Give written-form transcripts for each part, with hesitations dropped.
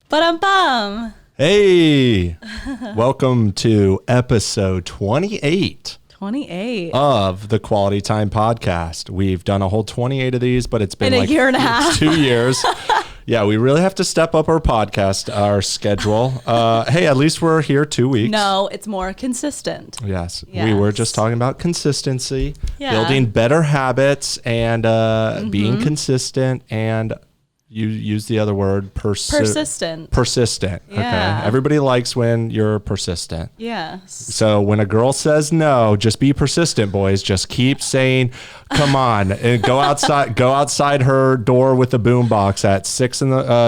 Ba-dum-bum. Hey, welcome to episode 28 of the Quality Time Podcast. We've done a whole 28 of these, but it's been in a year and a half. 2 years. Yeah, we really have to step up our podcast, our schedule. Hey, at least we're here 2 weeks. No, it's more consistent. Yes. We were just talking about consistency, Yeah. building better habits, and being consistent, and you use the other word, Persistent. Persistent. Yeah. Okay. Everybody likes when you're persistent. Yes. So when a girl says no, just be persistent, boys. Just keep saying, "Come on," and go outside. Go outside her door with the boombox at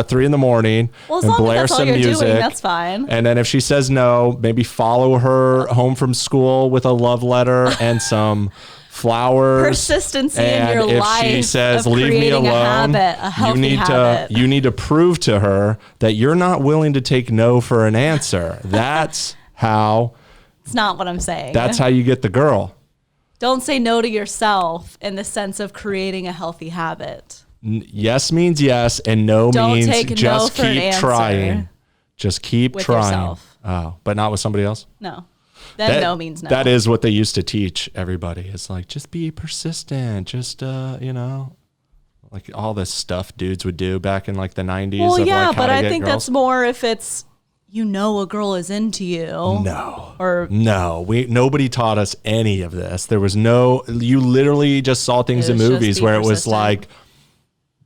3 in the morning, Well, as and long as blare that's all some you're music. doing, that's fine. And then if she says no, maybe follow her home from school with a love letter and some flowers. Persistency in And your if life. she says, of "Leave me creating alone," a healthy habit. you need to prove to her that you're not willing to take no for an answer. That's how It's not what I'm saying. that's how you get the girl. Don't say no to yourself in the sense of creating a healthy habit. Yes means yes, and no Don't means take no just for an keep answer. trying. Just keep With trying. yourself. Oh, but not with somebody else? No. Then no means no. That is what they used to teach everybody. It's like, just be persistent. Just, like all this stuff dudes would do back in like the 90s. Well, of yeah, like how but to I get think girls. that's more if it's, a girl is into you. No. Or Nobody taught us any of this. There was you literally just saw things It in was just movies be where it was persistent. like,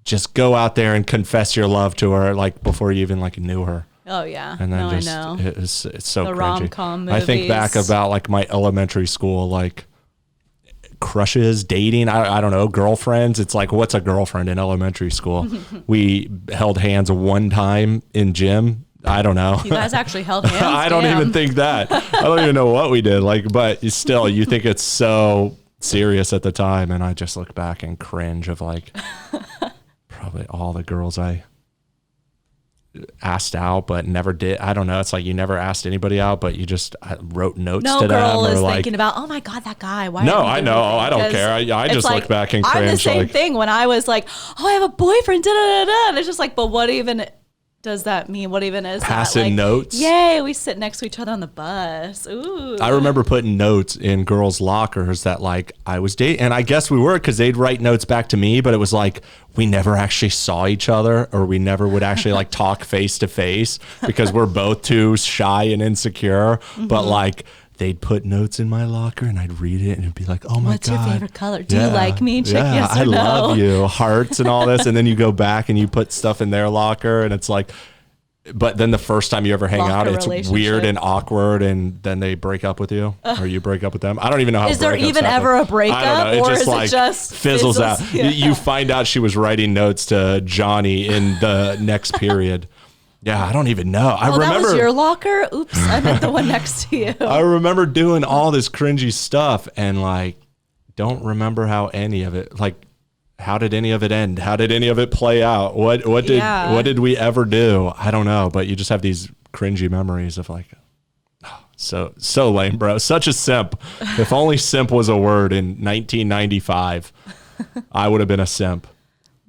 just go out there and confess your love to her, like before you even like knew her. Oh yeah, And then no, just, I know. it's so The cringy. rom-com I think back movies. about like my elementary school, like crushes, dating, I don't know, girlfriends. It's like, what's a girlfriend in elementary school? We held hands one time in gym. I don't know. You guys actually held hands. I don't Damn. even think that. I don't even know what we did. Like, but still, you think it's so serious at the time. And I just look back and cringe of like probably all the girls I asked out but never did. I don't know. It's like you never asked anybody out, but you just wrote notes No to them. girl is like, thinking about, oh my God, that guy. Why? no, aren't we I doing know. anything? I don't care. I It's just like, look back and I'm the cringe. same Like, thing when I was like, oh, I have a boyfriend. Da, da, da, da. And it's just like, but what even does that mean? What even is passing that? Like, notes. Yay, we sit next to each other on the bus. Ooh. I remember putting notes in girls' lockers that like I was dating, and I guess we were because they'd write notes back to me, but it was like we never actually saw each other, or we never would actually like talk face to face because we're both too shy and insecure. But like they'd put notes in my locker, and I'd read it, and it'd be like, "Oh my What's God, your favorite color? Do you like me? Check yes or I no. love you, hearts and all this." And then you go back and you put stuff in their locker, and it's like. But then the first time you ever hang out, Locker it's relationship. weird and awkward, and then they break up with you, or you break up with them. I don't even know how. Is there breakups even happen. ever a breakup, I don't know. or It just is it like just fizzles out. Yeah. You find out she was writing notes to Johnny in the next period. Yeah, I don't even know. I remember that was your locker. Oops, I meant the one next to you. I remember doing all this cringy stuff, and like don't remember how any of it like. How did any of it end? How did any of it play out? What did we ever do? I don't know, but you just have these cringy memories of like, so lame, bro. Such a simp. If only simp was a word in 1995, I would have been a simp.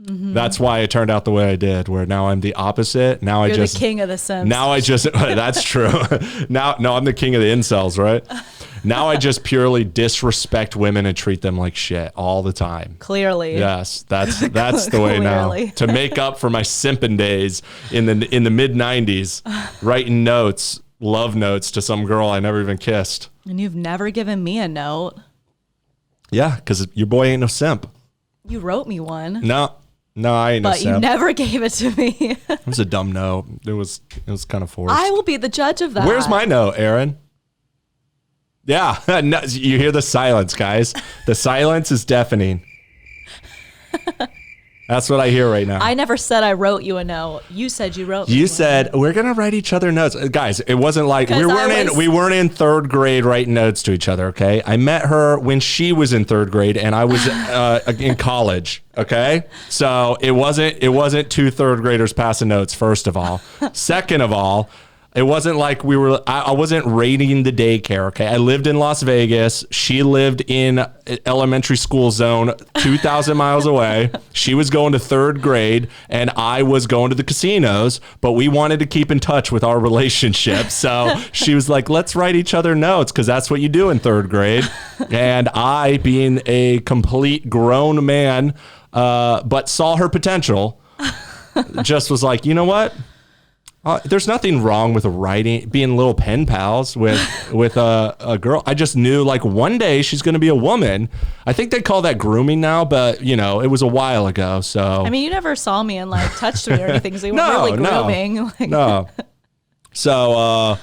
Mm-hmm. That's why it turned out the way I did, where now I'm the opposite. Now You're the king of the simps. Now I just, that's true. No, I'm the king of the incels, right? Now I just purely disrespect women and treat them like shit all the time. Clearly. Yes, that's the way now. Clearly. To make up for my simping days in the mid 90s, writing notes, love notes to some girl I never even kissed. And you've never given me a note. Yeah, because your boy ain't no simp. You wrote me one. No, I ain't no But simp. you never gave it to me. It was a dumb no. It was kind of forced. I will be the judge of that. Where's my no, Erin? Yeah, no, you hear the silence, guys. The silence is deafening. That's what I hear right now. I never said I wrote you a note. You said you wrote me You one. said we're gonna write each other notes, guys. It wasn't like we 'Cause we weren't in third grade writing notes to each other. Okay, I met her when she was in third grade and I was in college. Okay, so it wasn't two third graders passing notes. First of all, second of all, It wasn't like I wasn't raiding the daycare, okay? I lived in Las Vegas. She lived in elementary school zone 2,000 miles away. She was going to 3rd grade, and I was going to the casinos, but we wanted to keep in touch with our relationship. So she was like, let's write each other notes, because that's what you do in 3rd grade. And I, being a complete grown man, but saw her potential, just was like, you know what? There's nothing wrong with being little pen pals with a girl. I just knew like one day she's going to be a woman. I think they call that grooming now, but it was a while ago. So I mean, you never saw me and like touched me or anything, so you weren't really grooming. No. So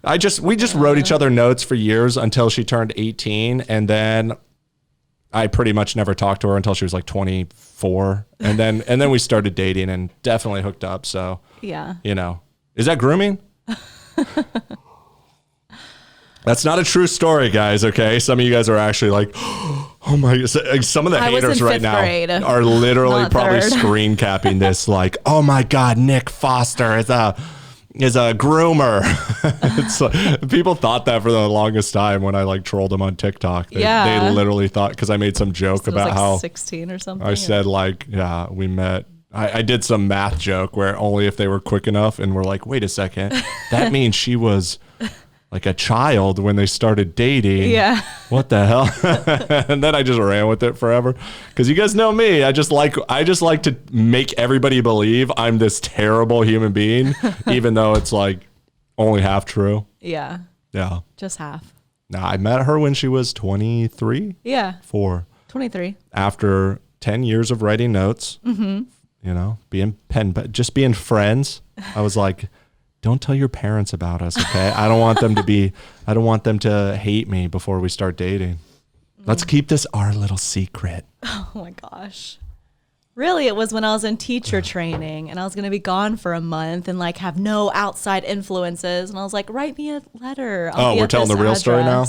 we just wrote each other notes for years until she turned 18, and then I pretty much never talked to her until she was like 24, and then we started dating and definitely hooked up. So yeah, is that grooming? That's not a true story, guys. Okay, some of you guys are actually like, oh my! Some of the haters right now are literally probably screen capping this, like, oh my God, Nick Foster is a groomer. It's like, people thought that for the longest time when I like trolled them on TikTok. They literally thought, because I made some joke about like how 16 or something. I said like, yeah, we met. I did some math joke where only if they were quick enough, and we're like, wait a second, that means she was like a child when they started dating. Yeah. What the hell? And then I just ran with it forever. Because you guys know me. I just like to make everybody believe I'm this terrible human being, even though it's like only half true. Yeah. Yeah. Just half. Nah, I met her when she was 23. Yeah. 23. After 10 years of writing notes, just being friends. I was like, don't tell your parents about us, okay? I don't want them to hate me before we start dating. Let's keep this our little secret. Oh my gosh. Really, it was when I was in teacher training and I was going to be gone for a month and like have no outside influences. And I was like, write me a letter. We're telling the real story now?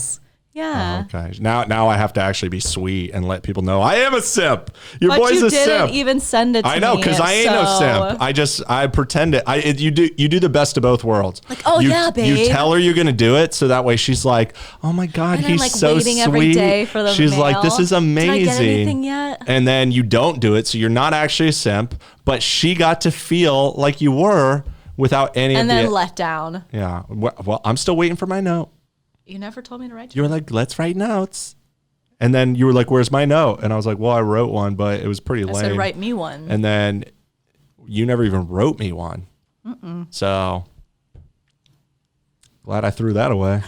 Yeah. Oh, okay. Now I have to actually be sweet and let people know I am a simp. Your boy's a simp. But you didn't even send it to me. I know, because I ain't no simp. I pretend it. You do the best of both worlds. Like, oh yeah, babe. You tell her you're gonna do it, so that way she's like, oh my God, and he's I'm, like, so waiting sweet. Every day for the she's mail. like, this is amazing. Did I get anything yet? And then you don't do it, so you're not actually a simp. But she got to feel like you were without any. And then let down. Yeah. Well, I'm still waiting for my note. You never told me to write. You were like, let's write notes. And then you were like, where's my note? And I was like, well, I wrote one, but it was pretty lame. I said, write me one. And then you never even wrote me one. So glad I threw that away.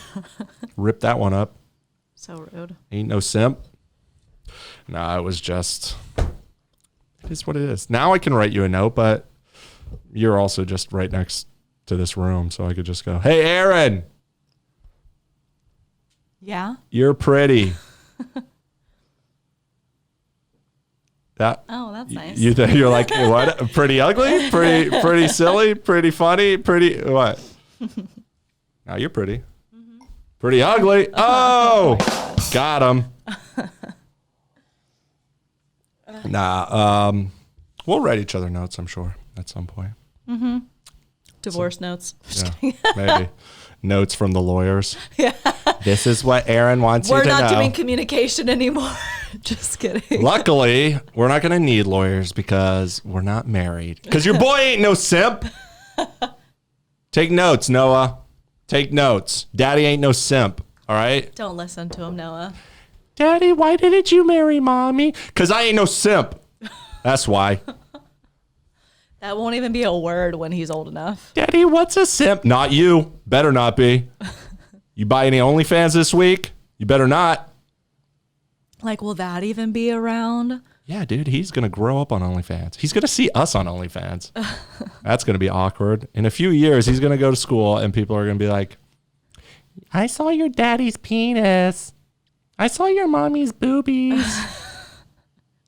Ripped that one up. So rude. Ain't no simp. No, it was just, it is what it is. Now I can write you a note, but you're also just right next to this room. So I could just go, hey, Erin. Yeah. You're pretty. Oh, that's nice. You're like, what? Pretty ugly? Pretty silly? Pretty funny? Pretty what? No, you're pretty. Pretty ugly. Oh, got him. We'll write each other notes, I'm sure, at some point. Divorce notes. Yeah, maybe. Notes from the lawyers. Yeah. This is what Erin wants you to know. We're not doing communication anymore. Just kidding. Luckily, we're not going to need lawyers because we're not married. Because your boy ain't no simp. Take notes, Noah. Take notes. Daddy ain't no simp. All right? Don't listen to him, Noah. Daddy, why didn't you marry mommy? Because I ain't no simp. That's why. That won't even be a word when he's old enough. Daddy, what's a simp? Not you. Better not be. You buy any OnlyFans this week? You better not. Like, will that even be around? Yeah, dude, he's going to grow up on OnlyFans. He's going to see us on OnlyFans. That's going to be awkward. In a few years, he's going to go to school and people are going to be like, I saw your daddy's penis. I saw your mommy's boobies.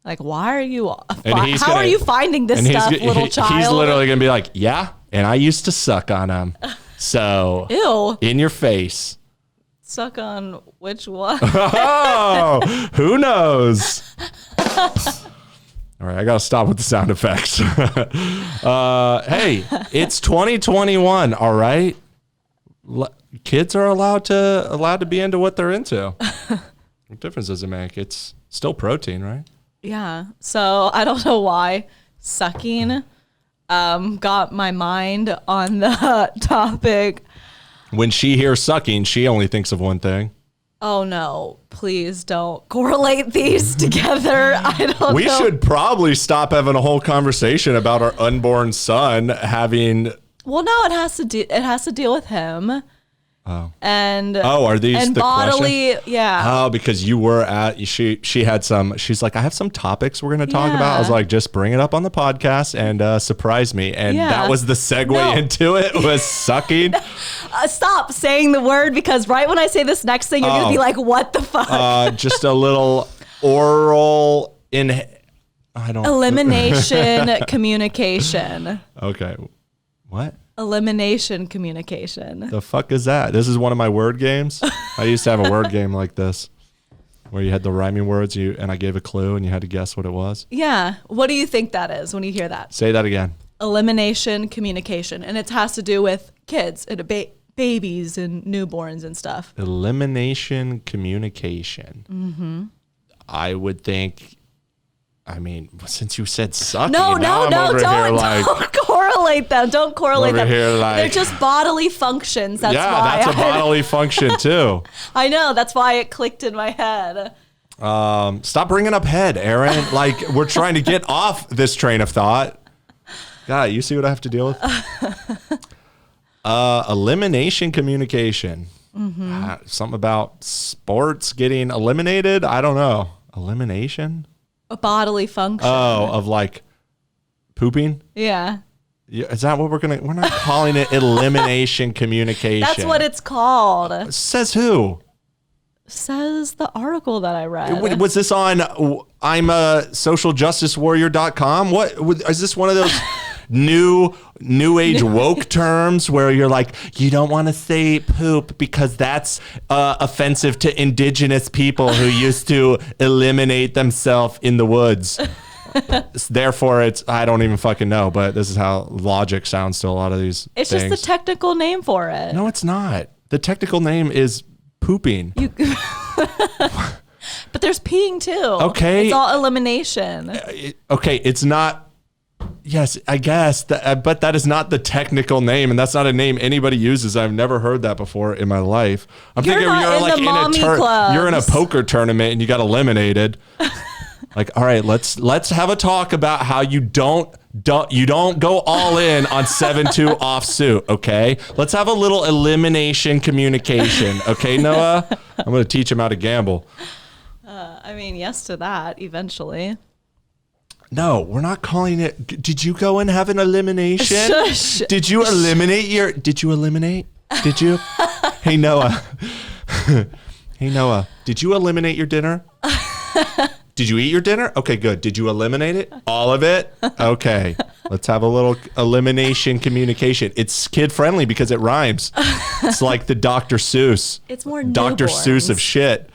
Like, why are you? How are you finding this stuff, little child? He's literally gonna be like, yeah, and I used to suck on him. So, ew, in your face. Suck on which one? Oh, who knows? All right, I gotta stop with the sound effects. Hey, it's 2021. All right, kids are allowed to be into what they're into. What difference does it make? It's still protein, right? Yeah. So I don't know why sucking got my mind on the topic. When she hears sucking, she only thinks of one thing. Oh no, please don't correlate these together. I don't know. We should probably stop having a whole conversation about our unborn son having. Well, no, it has to deal with him. Oh. And are these and the bodily question? Yeah. Oh, because you were at she had some. She's like, I have some topics we're going to talk about. I was like, just bring it up on the podcast and surprise me. And that was the segue into it, was sucking. Stop saying the word, because right when I say this next thing, you're going to be like, what the fuck? Just a little oral elimination communication. Okay. What? Elimination communication. The fuck is that? This is one of my word games. I used to have a word game like this where you had the rhyming words and I gave a clue and you had to guess what it was. Yeah. What do you think that is when you hear that? Say that again. Elimination communication. And it has to do with kids and babies and newborns and stuff. Elimination communication. Mm-hmm. I would think, since you said sucking, don't correlate them. Don't correlate them. They're just bodily functions. That's why. That's a bodily function too. I know. That's why it clicked in my head. Stop bringing up head, Erin. Like, we're trying to get off this train of thought. God, you see what I have to deal with? Elimination communication. Mm-hmm. Something about sports getting eliminated. I don't know. Elimination? A bodily function. Oh, of like pooping? Yeah. Is that what we're not calling it elimination communication? That's what it's called. Says who? Says the article that I read. Was this on I'm a socialjusticewarrior.com? What is this, one of those new age woke terms where you're like, you don't want to say poop because that's offensive to indigenous people who used to eliminate themselves in the woods. Therefore, I don't even fucking know, but this is how logic sounds to a lot of these It's things. just the technical name for it. No, it's not. The technical name is pooping. But there's peeing too. Okay. It's all elimination. Okay, it's not. Yes, I guess, but that is not the technical name, and that's not a name anybody uses. I've never heard that before in my life. You're in a poker tournament and you got eliminated. Like, all right, let's have a talk about how you don't go all in on 7-2 offsuit, okay? Let's have a little elimination communication, okay, Noah? I'm going to teach him how to gamble. Yes to that eventually. No, we're not calling it. Did you go and have an elimination? Shush. Did you eliminate? Did you? Hey, Noah. Hey, Noah. Did you eliminate your dinner? Did you eat your dinner? Okay, good. Did you eliminate it? All of it? Okay. Let's have a little elimination communication. It's kid friendly because it rhymes. It's like the Dr. Seuss. It's more Dr. Seuss of shit.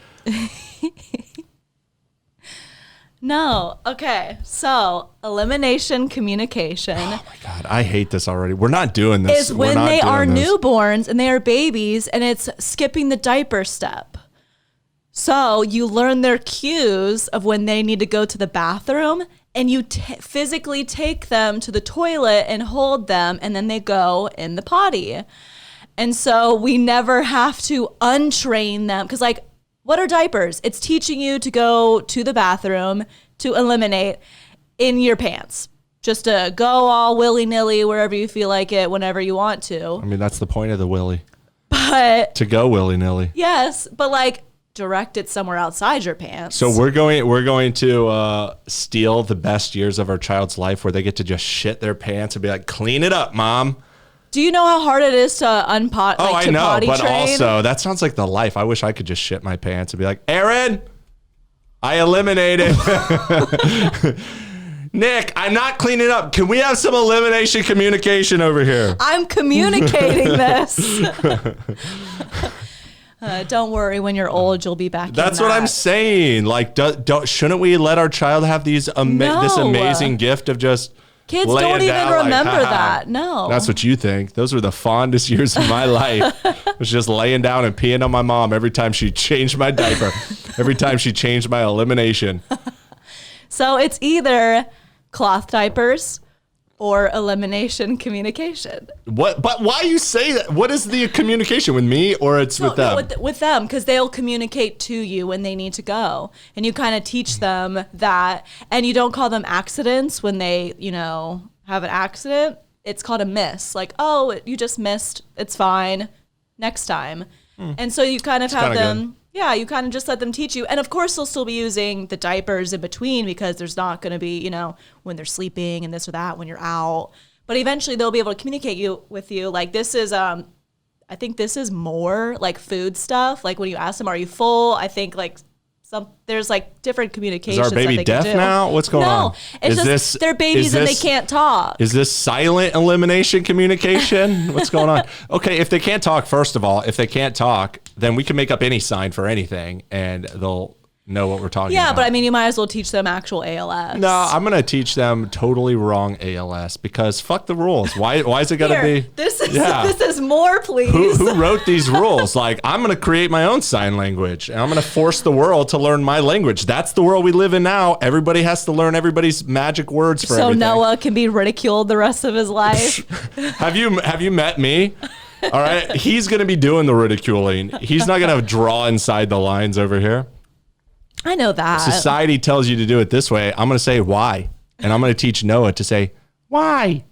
No. Okay. So elimination communication. Oh my God. I hate this already. We're not doing this. Is when they are newborns and they are babies and it's skipping the diaper step. So you learn their cues of when they need to go to the bathroom and you physically take them to the toilet and hold them and then they go in the potty. And so we never have to untrain them because what are diapers? It's teaching you to go to the bathroom to eliminate in your pants. Just to go all willy-nilly wherever you feel like it, whenever you want to. That's the point of the willy. But to go willy-nilly. Yes, but direct it somewhere outside your pants. So we're going to steal the best years of our child's life where they get to just shit their pants and be like, clean it up, Mom. Do you know how hard it is to unpot? Oh, I know, but train? Also that sounds like the life. I wish I could just shit my pants and be like, Erin, I eliminated. Nick, I'm not cleaning up. Can we have some elimination communication over here? I'm communicating this. Don't worry, when you're old, you'll be back. That's what I'm saying. Shouldn't we let our child have this amazing gift of just kids don't even remember that. No. That's what you think. Those were the fondest years of my life. was just laying down and peeing on my mom every time she changed my diaper, every time she changed my elimination. So it's either cloth diapers or elimination communication. What? But why you say that? What is the communication with me, or it's with them? No, with them, because they'll communicate to you when they need to go, and you kind of teach them that. And you don't call them accidents when they, have an accident. It's called a miss. Like, oh, you just missed. It's fine. Next time. And so you kind of have them. Good. Yeah, you kind of just let them teach you. And of course, they'll still be using the diapers in between because there's not going to be, when they're sleeping and this or that when you're out. But eventually they'll be able to communicate with you. Like this is, I think this is more like food stuff. Like when you ask them, are you full? I think like there's like different communications. Is our baby deaf now? What's going on? No, it's just they're babies and they can't talk. Is this silent elimination communication? What's going on? Okay, if they can't talk, first of all, if they can't talk, then we can make up any sign for anything and they'll know what we're talking about. Yeah, but I mean, you might as well teach them actual ALS. No, I'm going to teach them totally wrong ALS because fuck the rules. Why is it got to be? This is more, please. Who wrote these rules? Like, I'm going to create my own sign language and I'm going to force the world to learn my language. That's the world we live in now. Everybody has to learn everybody's magic words for everything. So Noah can be ridiculed the rest of his life. Have you met me? All right. He's going to be doing the ridiculing. He's not going to draw inside the lines over here. I know that. Society tells you to do it this way. I'm going to say why. And I'm going to teach Noah to say, why?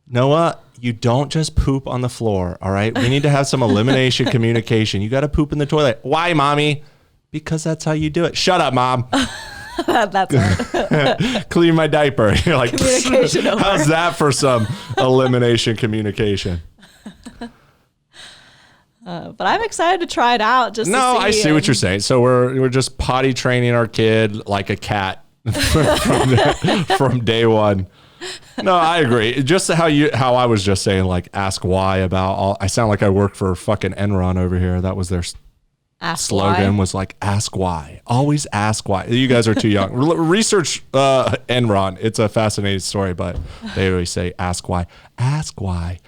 Noah, you don't just poop on the floor, all right? We need to have some elimination communication. You got to poop in the toilet. Why, mommy? Because that's how you do it. Shut up, mom. That's it. Clean my diaper. You're like, communication over. How's that for some elimination communication? But I'm excited to try it out. I see what you're saying. So we're just potty training our kid like a cat from day one. No, I agree. Just how I was just saying, like, ask why about all. I sound like I work for fucking Enron over here. That was their slogan. Was like, ask why. Always ask why. You guys are too young. Research Enron. It's a fascinating story, but they always say, ask why. Ask why.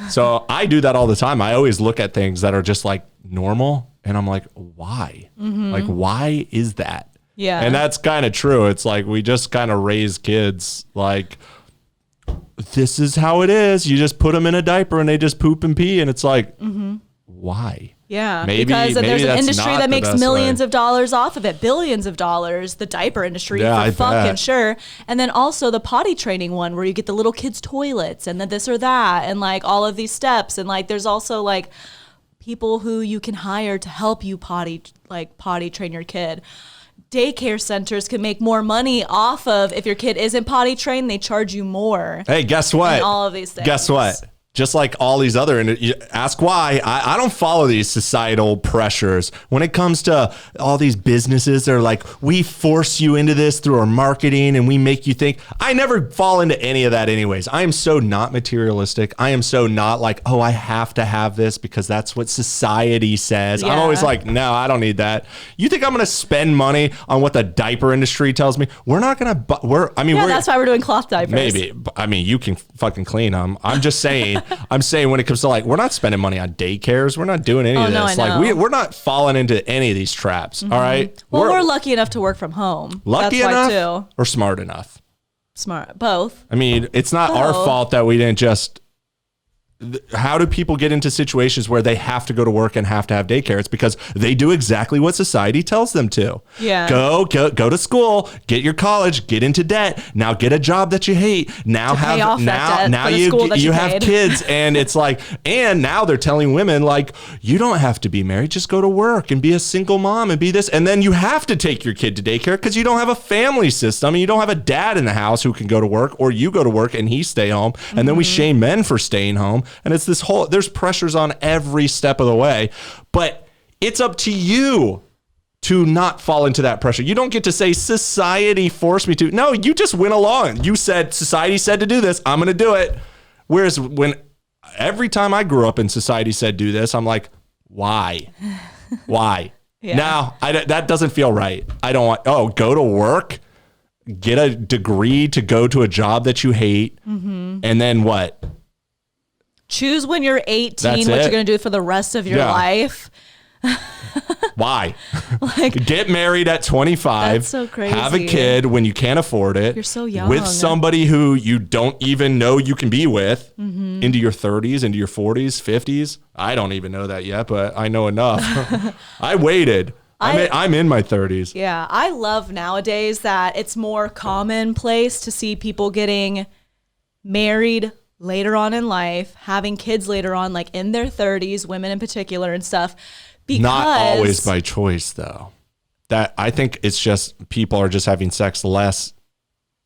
So I do that all the time. I always look at things that are just like normal and I'm like, why? Mm-hmm. Like, why is that? Yeah. And that's kind of true. It's like we just kind of raise kids like, this is how it is. You just put them in a diaper and they just poop and pee. And it's like, why? Yeah, because there's an industry that makes millions of dollars off of it, billions of dollars, the diaper industry, for fucking sure. And then also the potty training one where you get the little kids' toilets and then this or that and like all of these steps. And like there's also like people who you can hire to help you potty train your kid. Daycare centers can make more money off of if your kid isn't potty trained, they charge you more. Hey, guess what? And all of these things. Guess what? Just like all these other, ask why. I don't follow these societal pressures. When it comes to all these businesses, they're like, we force you into this through our marketing and we make you think. I never fall into any of that anyways. I am so not materialistic. I am so not like, oh, I have to have this because that's what society says. Yeah. I'm always like, no, I don't need that. You think I'm going to spend money on what the diaper industry tells me? We're not going to, that's why we're doing cloth diapers. Maybe. I mean, you can fucking clean them. I'm just saying. I'm saying when it comes to like, we're not spending money on daycares. We're not doing any of this. No, we're not falling into any of these traps. Mm-hmm. All right. Well, we're lucky enough to work from home. Lucky enough too. Or smart enough? Smart. Both. I mean, it's not our fault that we didn't just. How do people get into situations where they have to go to work and have to have daycare? It's because they do exactly what society tells them to. Yeah. Go to school, get your college, get into debt. Now get a job that you hate. Now you have kids, and it's like, and now they're telling women like, you don't have to be married, just go to work and be a single mom and be this, and then you have to take your kid to daycare because you don't have a family system and you don't have a dad in the house who can go to work, or you go to work and he stay home, and then we shame men for staying home. And it's there's pressures on every step of the way, but it's up to you to not fall into that pressure. You don't get to say society forced me to. No, you just went along. You said society said to do this. I'm going to do it. Whereas every time I grew up and society said do this, I'm like, why? Why? Yeah. Now, that doesn't feel right. I don't want, go to work, get a degree to go to a job that you hate, and then what? choose when you're 18 what you're going to do for the rest of your life. Why? Get married at 25. That's so crazy. Have a kid when you can't afford it. You're so young. With somebody who you don't even know you can be with into your 30s, into your 40s, 50s. I don't even know that yet, but I know enough. I waited. I'm in my 30s. Yeah. I love nowadays that it's more commonplace to see people getting married later on in life, having kids later on, like in their 30s, women in particular and stuff. Because not always by choice, though. That I think it's just people are just having sex less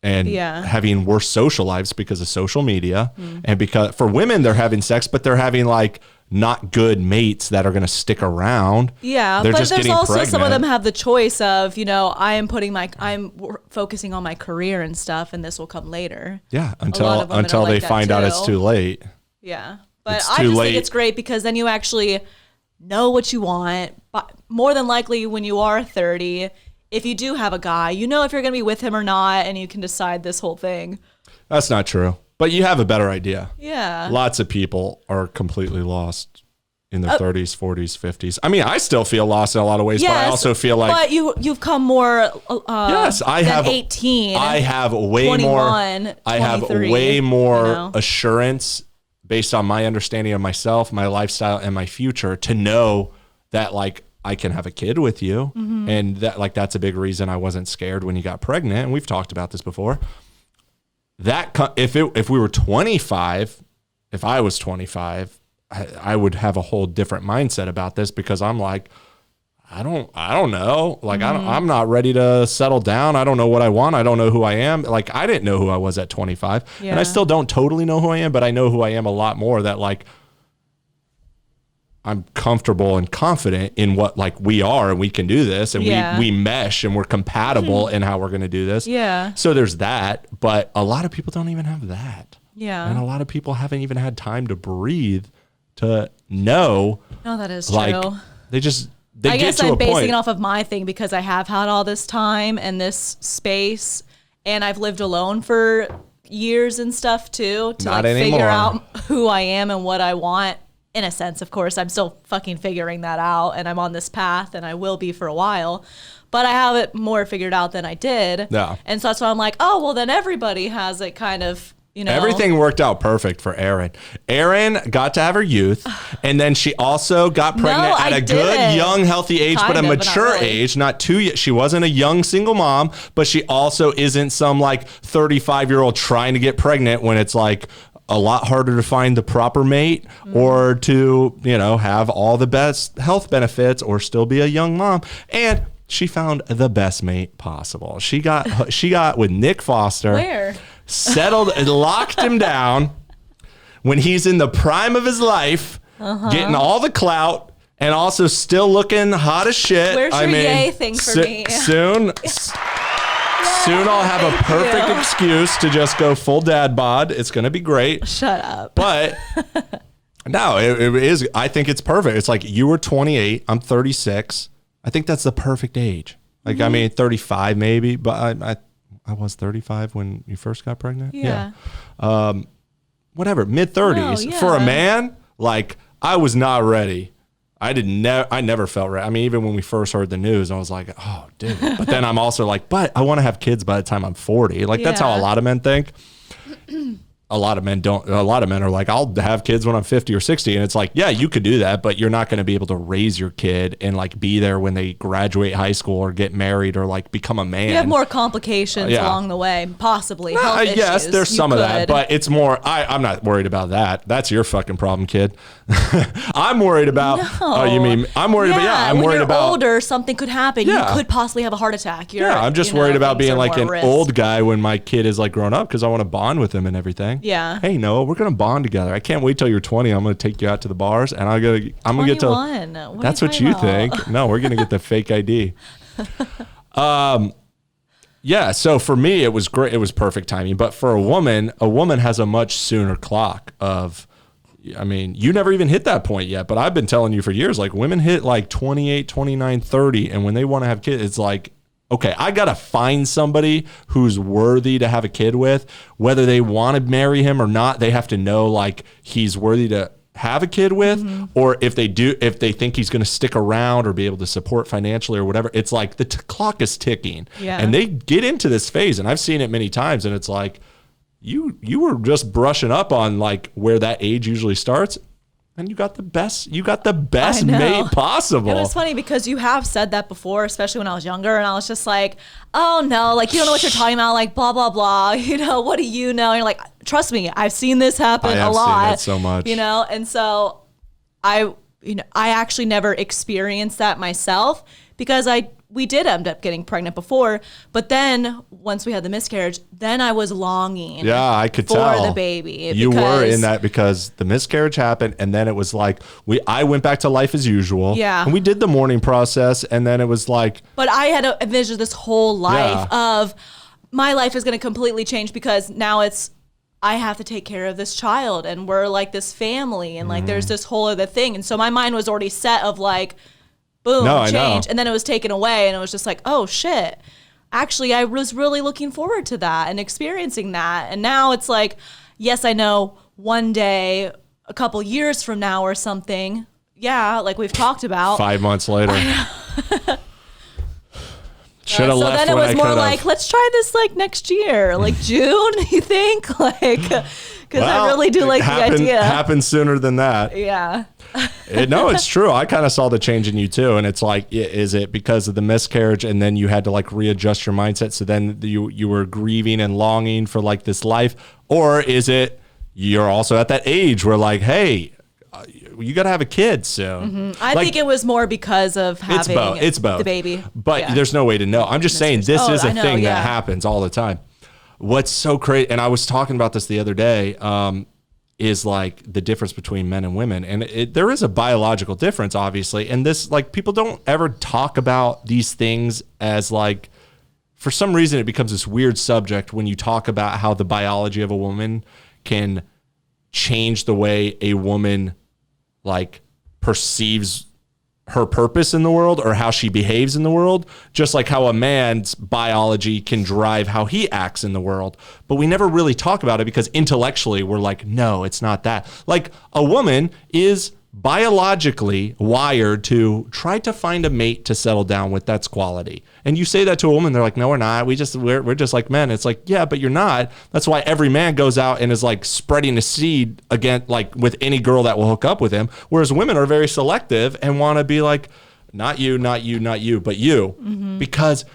and having worse social lives because of social media. And because for women, they're having sex, but they're having like not good mates that are going to stick around. Yeah, they're but just there's also pregnant. some of them have the choice of, I'm focusing on my career and stuff, and this will come later. Yeah, until they find out it's too late. Yeah, but I just think it's great because then you actually know what you want. But more than likely, when you are 30, if you do have a guy, you know if you're going to be with him or not, and you can decide this whole thing. That's not true. But you have a better idea. Yeah. Lots of people are completely lost in their 30s, 40s, 50s. I mean, I still feel lost in a lot of ways, but I also feel like... But you've come more yes, I have 18. I have way 21, more... I have way more assurance based on my understanding of myself, my lifestyle, and my future to know that, like, I can have a kid with you. And that, like, that's a big reason I wasn't scared when you got pregnant. And we've talked about this before. That if we were 25, if I was 25, I would have a whole different mindset about this because I'm like, I don't know. Like, I'm not ready to settle down. I don't know what I want. I don't know who I am. Like, I didn't know who I was at 25 and I still don't totally know who I am, but I know who I am a lot more that like, I'm comfortable and confident in what like we are and we can do this and we mesh and we're compatible in how we're going to do this. Yeah. So there's that, but a lot of people don't even have that. Yeah. And a lot of people haven't even had time to breathe to know. No, that is like, true. I guess I'm basing it off of my thing because I have had all this time and this space and I've lived alone for years and stuff too to Not like anymore. figure out who I am and what I want. In a sense, of course, I'm still fucking figuring that out and I'm on this path and I will be for a while, but I have it more figured out than I did. Yeah. And so that's why I'm like, oh, well then everybody has it kind of, Everything worked out perfect for Erin. Erin got to have her youth, and then she also got pregnant at a good, young, healthy age, but a mature age, not too yet. She wasn't a young single mom, but she also isn't some like 35-year-old trying to get pregnant when it's like a lot harder to find the proper mate or to, have all the best health benefits or still be a young mom. And she found the best mate possible. She got with Nick Foster. Where? Settled and locked him down when he's in the prime of his life, getting all the clout and also still looking hot as shit. Where's your yay thing for me? Soon I'll have a perfect excuse to just go full dad bod. It's going to be great. Shut up. But no, it is. I think it's perfect. It's like you were 28. I'm 36. I think that's the perfect age. Like, I mean, 35 maybe, but I was 35 when you first got pregnant. Yeah. Whatever, mid 30s. For a man, like I was not ready. I never felt ready. I mean, even when we first heard the news, I was like, oh, dude. But then I'm also like, but I want to have kids by the time I'm 40. Like that's how a lot of men think. A lot of men don't. A lot of men are like, I'll have kids when I'm 50 or 60. And it's like, yeah, you could do that, but you're not going to be able to raise your kid and like be there when they graduate high school or get married or like become a man. You have more complications along the way, possibly. Health yes, issues. there's some of that, but it's more, I'm not worried about that. That's your fucking problem, kid. I'm worried about, you mean, I'm worried about, I'm worried about. When you're older, something could happen. You could possibly have a heart attack. I'm just worried about being like an old guy when my kid is like grown up because I want to bond with him and everything. Yeah. Hey, Noah, we're gonna bond together. I can't wait till you're 20. I'm gonna take you out to the bars, and I'm gonna get to. That's what you think. No, we're gonna get the fake ID. Yeah. So for me, it was great. It was perfect timing. But for a woman has a much sooner clock of. I mean, you never even hit that point yet, but I've been telling you for years, like women hit like 28, 29, 30. And when they want to have kids, it's like okay, I got to find somebody who's worthy to have a kid with. Whether they want to marry him or not, they have to know like he's worthy to have a kid with, or if they think he's going to stick around or be able to support financially or whatever. It's like the clock is ticking. And they get into this phase, and I've seen it many times, and it's like you were just brushing up on like where that age usually starts. And you got the best mate possible. It was funny because you have said that before, especially when I was younger, and I was just like, oh no, like you don't know what you're talking about, like blah blah blah, you know, what do you know? And you're like, trust me, I've seen this happen a lot. I've seen it so much. You know, and so I actually never experienced that myself because we did end up getting pregnant before, but then once we had the miscarriage, then I was longing. Yeah, I could tell for the baby. You were in that because the miscarriage happened, and then it was like I went back to life as usual. Yeah, and we did the mourning process, and then it was like. But I had envisioned this whole life of my life is going to completely change because now I have to take care of this child, and we're like this family, and like there's this whole other thing, and so my mind was already set of like. Boom, change. And then it was taken away and it was just like, oh shit. Actually, I was really looking forward to that and experiencing that. And now it's like, yes, I know one day, a couple years from now or something, like we've talked about. 5 months later. Should have left. So then it was more like, let's try this like next year, like June, you think? Like, because I really do like the idea. Happens sooner than that. Yeah. No, it's true. I kind of saw the change in you too. And it's like, is it because of the miscarriage and then you had to like readjust your mindset? So then you were grieving and longing for like this life? Or is it you're also at that age where like, hey, you got to have a kid soon? I think it was more because of having it's both. The baby. But there's no way to know. I'm just saying this is a thing that happens all the time. What's so crazy, and I was talking about this the other day, is like the difference between men and women. And there is a biological difference, obviously. And this, like, people don't ever talk about these things as like, for some reason, it becomes this weird subject when you talk about how the biology of a woman can change the way a woman like perceives her purpose in the world or how she behaves in the world, just like how a man's biology can drive how he acts in the world. But we never really talk about it because intellectually we're like, no, it's not that. Like a woman is biologically wired to try to find a mate to settle down with. That's quality. And you say that to a woman, they're like, no, we're not. We're just like men. It's like, yeah, but you're not. That's why every man goes out and is like spreading a seed again, like with any girl that will hook up with him. Whereas women are very selective and want to be like, not you, not you, not you, but you, because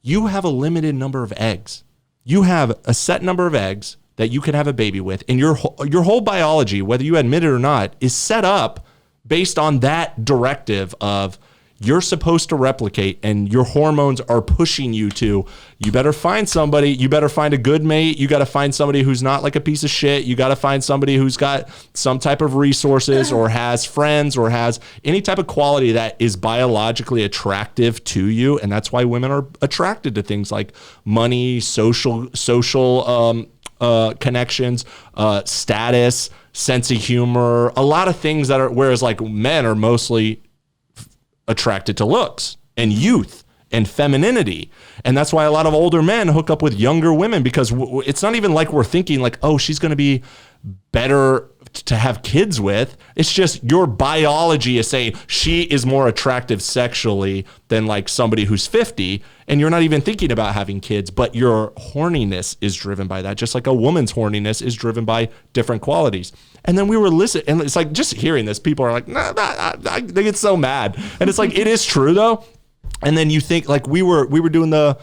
you have a limited number of eggs. You have a set number of eggs that you can have a baby with, and your whole biology, whether you admit it or not, is set up based on that directive of you're supposed to replicate, and your hormones are pushing you to, you better find somebody, you better find a good mate, you got to find somebody who's not like a piece of shit, you got to find somebody who's got some type of resources or has friends or has any type of quality that is biologically attractive to you. And that's why women are attracted to things like money, social connections, status, sense of humor, a lot of things that are, whereas like men are mostly attracted to looks and youth and femininity. And that's why a lot of older men hook up with younger women, because it's not even like we're thinking like, oh, she's going to be better to have kids with. It's just your biology is saying she is more attractive sexually than like somebody who's 50, and you're not even thinking about having kids, but your horniness is driven by that, just like a woman's horniness is driven by different qualities. And then we were listening, and it's like just hearing this, people are like, they get so mad. And it's like, it is true though. And then you think like we were doing the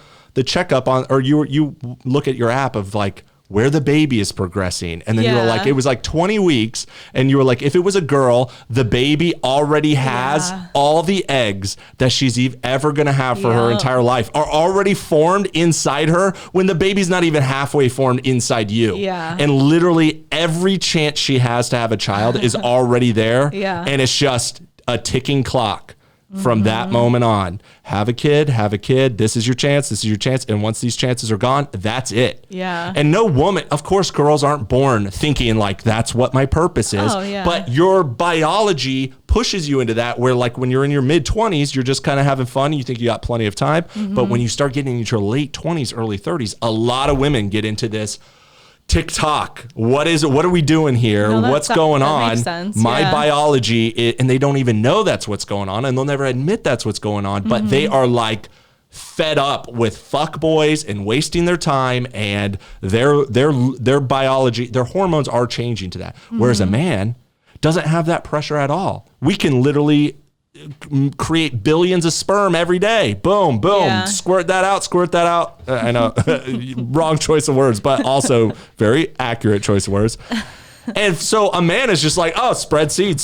checkup on, or you look at your app of like where the baby is progressing. And then you were like, it was like 20 weeks. And you were like, if it was a girl, the baby already has all the eggs that she's ever going to have for her entire life are already formed inside her when the baby's not even halfway formed inside you. Yeah. And literally every chance she has to have a child is already there. Yeah. And it's just a ticking clock. From that moment on, have a kid, this is your chance, and once these chances are gone, that's it. Yeah. And no woman, of course, girls aren't born thinking like that's what my purpose is, but your biology pushes you into that where like when you're in your mid 20s, you're just kind of having fun. You think you got plenty of time. But when you start getting into your late 20s, early 30s, a lot of women get into this TikTok. What is it? What are we doing here? What's going on? Makes sense. My biology, and they don't even know that's what's going on, and they'll never admit that's what's going on. But they are like fed up with fuck boys and wasting their time, and their biology, their hormones are changing to that. Whereas a man doesn't have that pressure at all. We can literally create billions of sperm every day. Boom, boom, squirt that out. I know, wrong choice of words, but also very accurate choice of words. And so a man is just like, oh, spread seed.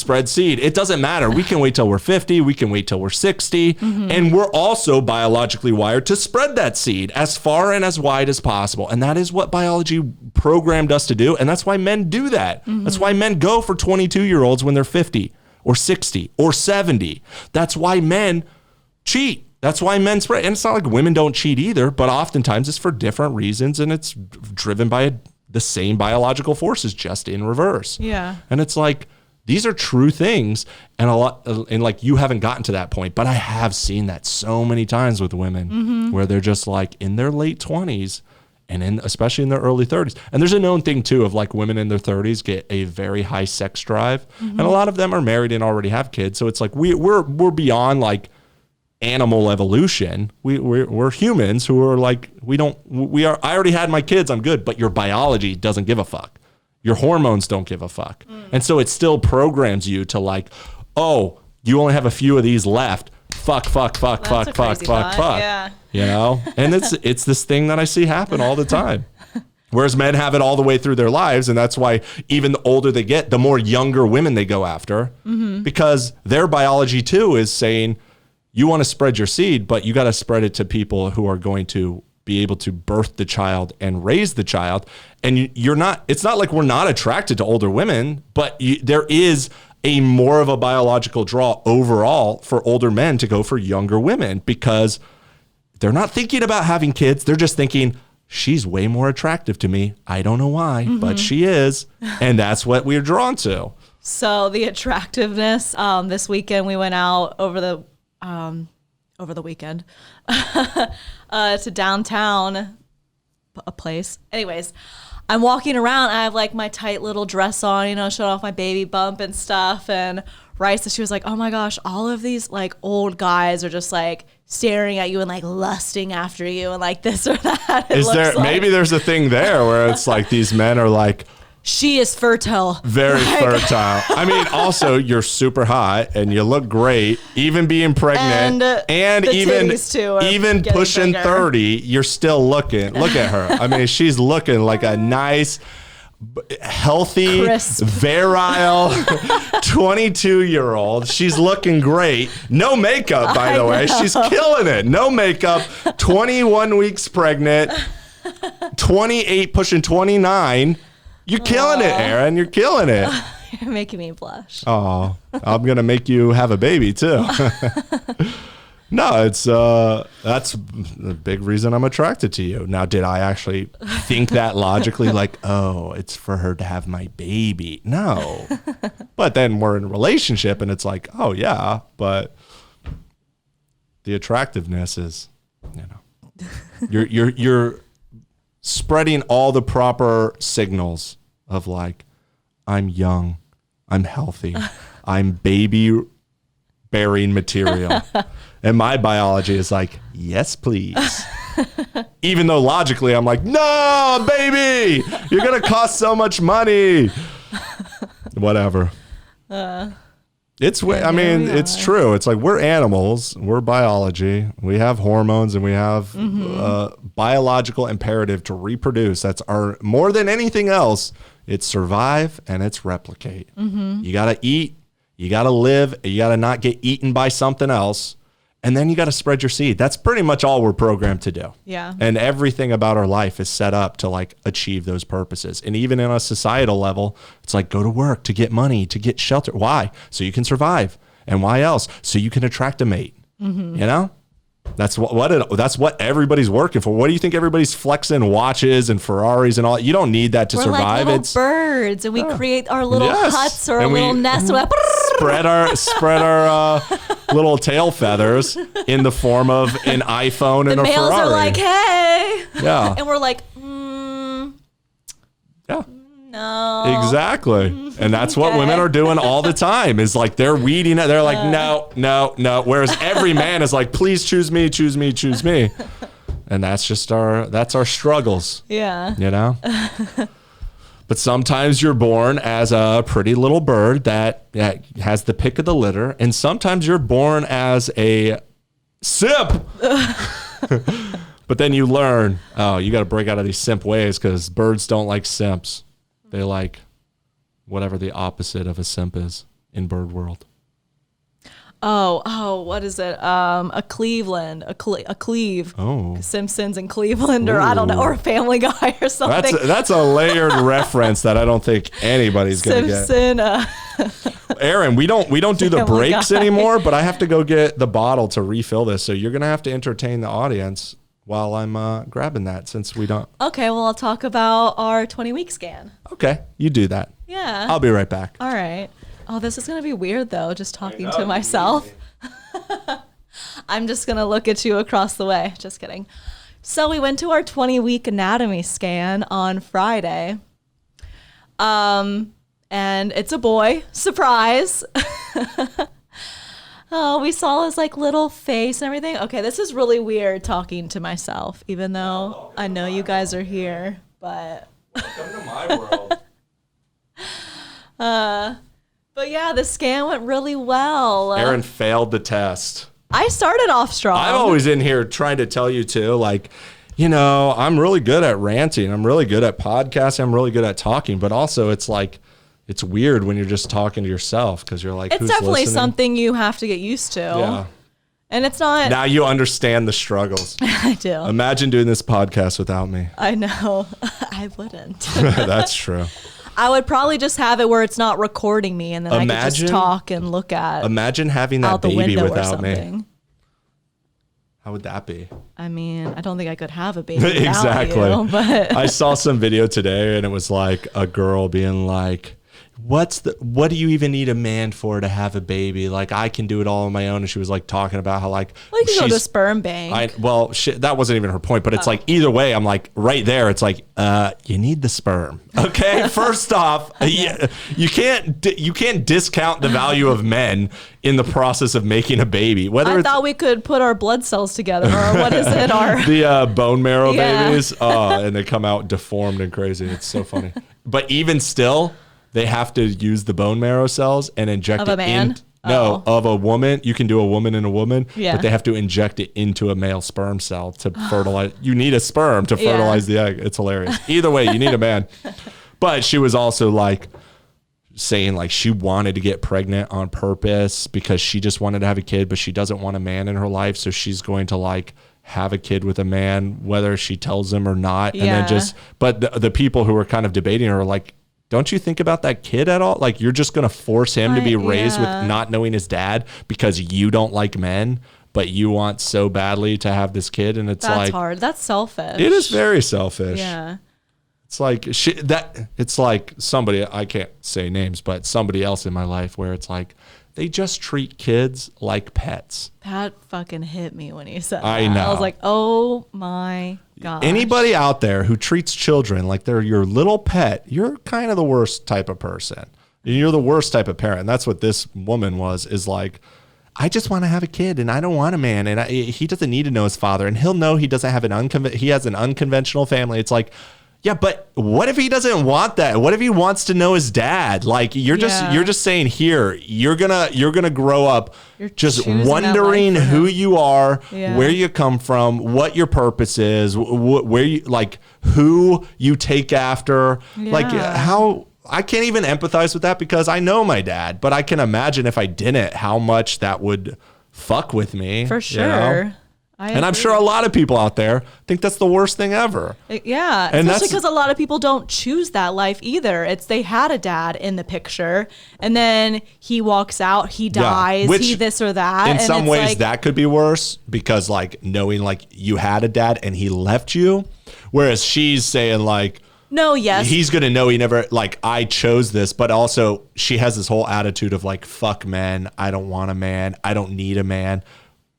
It doesn't matter. We can wait till we're 50. We can wait till we're 60. And we're also biologically wired to spread that seed as far and as wide as possible. And that is what biology programmed us to do. And that's why men do that. That's why men go for 22-year-olds when they're 50 or 60 or 70. That's why men cheat. That's why men spread. And it's not like women don't cheat either, but oftentimes it's for different reasons, and it's driven by the same biological forces, just in reverse. Yeah. And it's like, these are true things. And like, you haven't gotten to that point, but I have seen that so many times with women where they're just like in their late 20s and especially in their early 30s. And there's a known thing too of like women in their 30s get a very high sex drive. And a lot of them are married and already have kids. So it's like, we're beyond like animal evolution. We're humans who are like, I already had my kids, I'm good. But your biology doesn't give a fuck. Your hormones don't give a fuck. And so it still programs you to like, oh, you only have a few of these left. Fuck. Yeah. You know? And it's this thing that I see happen all the time. Whereas men have it all the way through their lives. And that's why even the older they get, the more younger women they go after. Because their biology too is saying, you want to spread your seed, but you got to spread it to people who are going to be able to birth the child and raise the child. And it's not like we're not attracted to older women, but there is a more of a biological draw overall for older men to go for younger women, because they're not thinking about having kids. They're just thinking, she's way more attractive to me. I don't know why, but she is. And that's what we're drawn to. So the attractiveness, this weekend we went out over the weekend to downtown a place. Anyways, I'm walking around. I have like my tight little dress on, showing off my baby bump and stuff. And Raisa, she was like, oh my gosh, all of these like old guys are just like staring at you and like lusting after you and like this or that. Maybe there's a thing there where it's like these men are like, she is fertile. Very fertile. I mean, also, you're super hot and you look great, even being pregnant and even pushing bigger. 30, you're still looking. Look at her. I mean, she's looking like a nice, healthy, crisp, virile 22-year-old. She's looking great. No makeup, by the way. She's killing it. No makeup. 21 weeks pregnant. 28 pushing 29. You're killing it, Erin. You're killing it. You're making me blush. Oh, I'm going to make you have a baby too. No, that's the big reason I'm attracted to you. Now, did I actually think that logically? Like, oh, it's for her to have my baby. No. But then we're in a relationship and it's like, oh yeah, but the attractiveness is, you're spreading all the proper signals of like, I'm young, I'm healthy, I'm baby bearing material. And my biology is like, yes, please. Even though logically I'm like, no, baby, you're going to cost so much money. Whatever. It's true. It's like we're animals, we're biology. We have hormones and we have biological imperative to reproduce. That's our, more than anything else, it's survive and it's replicate. You got to eat, you got to live, you got to not get eaten by something else. And then you got to spread your seed. That's pretty much all we're programmed to do. Yeah. And everything about our life is set up to like achieve those purposes. And even in a societal level, it's like go to work to get money, to get shelter. Why? So you can survive. And why else? So you can attract a mate. You know? That's what everybody's working for. What do you think everybody's flexing watches and Ferraris and all? You don't need that to survive. Like little birds, and we create our little huts or our little nests. spread our little tail feathers in the form of an iPhone and a Ferrari. The males are like, hey. Yeah. And we're like, yeah. no. Exactly. And that's what women are doing all the time is like they're weeding it. They're like, no. Whereas every man is like, please choose me, choose me, choose me. And that's just our struggles. Yeah. You know? But sometimes you're born as a pretty little bird that has the pick of the litter. And sometimes you're born as a simp. But then you learn, you got to break out of these simp ways because birds don't like simps. They like whatever the opposite of a simp is in bird world. Oh, what is it? A Cleveland, a cleave. Oh. Simpsons and Cleveland, or I don't know, or Family Guy or something. That's a layered reference that I don't think anybody's gonna get. Simpson. Erin, we don't do the Family breaks Guy. anymore, but I have to go get the bottle to refill this. So you're gonna have to entertain the audience while I'm grabbing that since we don't. Okay, well, I'll talk about our 20-week scan. Okay, you do that. Yeah. I'll be right back. All right. Oh, this is going to be weird, though, just talking to myself. I'm just going to look at you across the way. Just kidding. So we went to our 20-week anatomy scan on Friday. And it's a boy. Surprise. Oh, we saw his like little face and everything. Okay, this is really weird talking to myself, even though I know you guys are here, but Welcome to my world. But yeah, the scan went really well. Erin failed the test. I started off strong. I'm always in here trying to tell you too, like, I'm really good at ranting. I'm really good at podcasting. I'm really good at talking. But also it's like, it's weird when you're just talking to yourself because you're like, it's who's definitely listening? something you have to get used to. Yeah. And it's not. Now you understand the struggles. I do. Imagine doing this podcast without me. I know. I wouldn't. That's true. I would probably just have it where it's not recording me and then I could just talk and look at Imagine having that out the baby window or without me. something. How would that be? I mean, I don't think I could have a baby without Exactly. you, but I saw some video today and it was like a girl being like, what do you even need a man for to have a baby? Like, I can do it all on my own. And she was like talking about how like, well, you can go to a sperm bank. That wasn't even her point, but it's like either way, I'm like right there. It's like, you need the sperm. Okay. First off, you can't discount the value of men in the process of making a baby. I thought we could put our blood cells together, or what is it? The bone marrow babies. And they come out deformed and crazy. It's so funny. But even still, they have to use the bone marrow cells and inject of a man? Of a woman. You can do a woman and a woman, yeah. but they have to inject it into a male sperm cell to fertilize. You need a sperm to fertilize the egg. It's hilarious. Either way, you need a man. But she was also like saying like she wanted to get pregnant on purpose because she just wanted to have a kid, but she doesn't want a man in her life. So she's going to like have a kid with a man, whether she tells him or not. Yeah. And then but the people who were kind of debating her are like, don't you think about that kid at all? Like, you're just going to force him to be raised with not knowing his dad because you don't like men, but you want so badly to have this kid. And it's That's hard. That's selfish. It is very selfish. Yeah. It's like it's like somebody, I can't say names, but somebody else in my life where it's like, they just treat kids like pets. That fucking hit me when you said I that. know. I was like, oh my gosh. Anybody out there who treats children like they're your little pet, you're kind of the worst type of person. You're the worst type of parent. And that's what this woman is like, I just want to have a kid and I don't want a man. And he doesn't need to know his father. And he'll know he doesn't have he has an unconventional family. It's like, yeah, but what if he doesn't want that? What if he wants to know his dad? Like you're just saying here, you're gonna grow up just wondering who you are, where you come from, what your purpose is, where you like who you take after. Yeah. Like how I can't even empathize with that because I know my dad, but I can imagine if I didn't, how much that would fuck with me. For sure. You know? And I'm sure a lot of people out there think that's the worst thing ever. Yeah, and especially because a lot of people don't choose that life either. It's they had a dad in the picture, and then he walks out, he dies, he this or that. In some ways, that could be worse because knowing you had a dad and he left you, whereas she's saying No, yes. He's going to know he never, like, I chose this, but also she has this whole attitude of like, fuck men. I don't want a man. I don't need a man.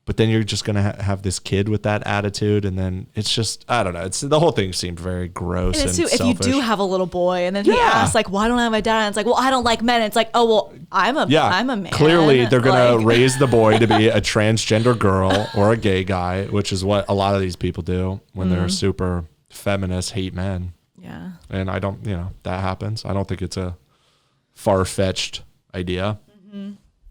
But then you're just going to have this kid with that attitude. And then it's just, I don't know. It's the whole thing seemed very gross and too, selfish. if you do have a little boy and then he asks like, why don't I have my dad? And it's like, well, I don't like men. And it's like, oh, well, I'm a man. Clearly they're going to raise the boy to be a transgender girl or a gay guy, which is what a lot of these people do when they're super feminist, hate men. Yeah. And I don't, that happens. I don't think it's a far-fetched idea.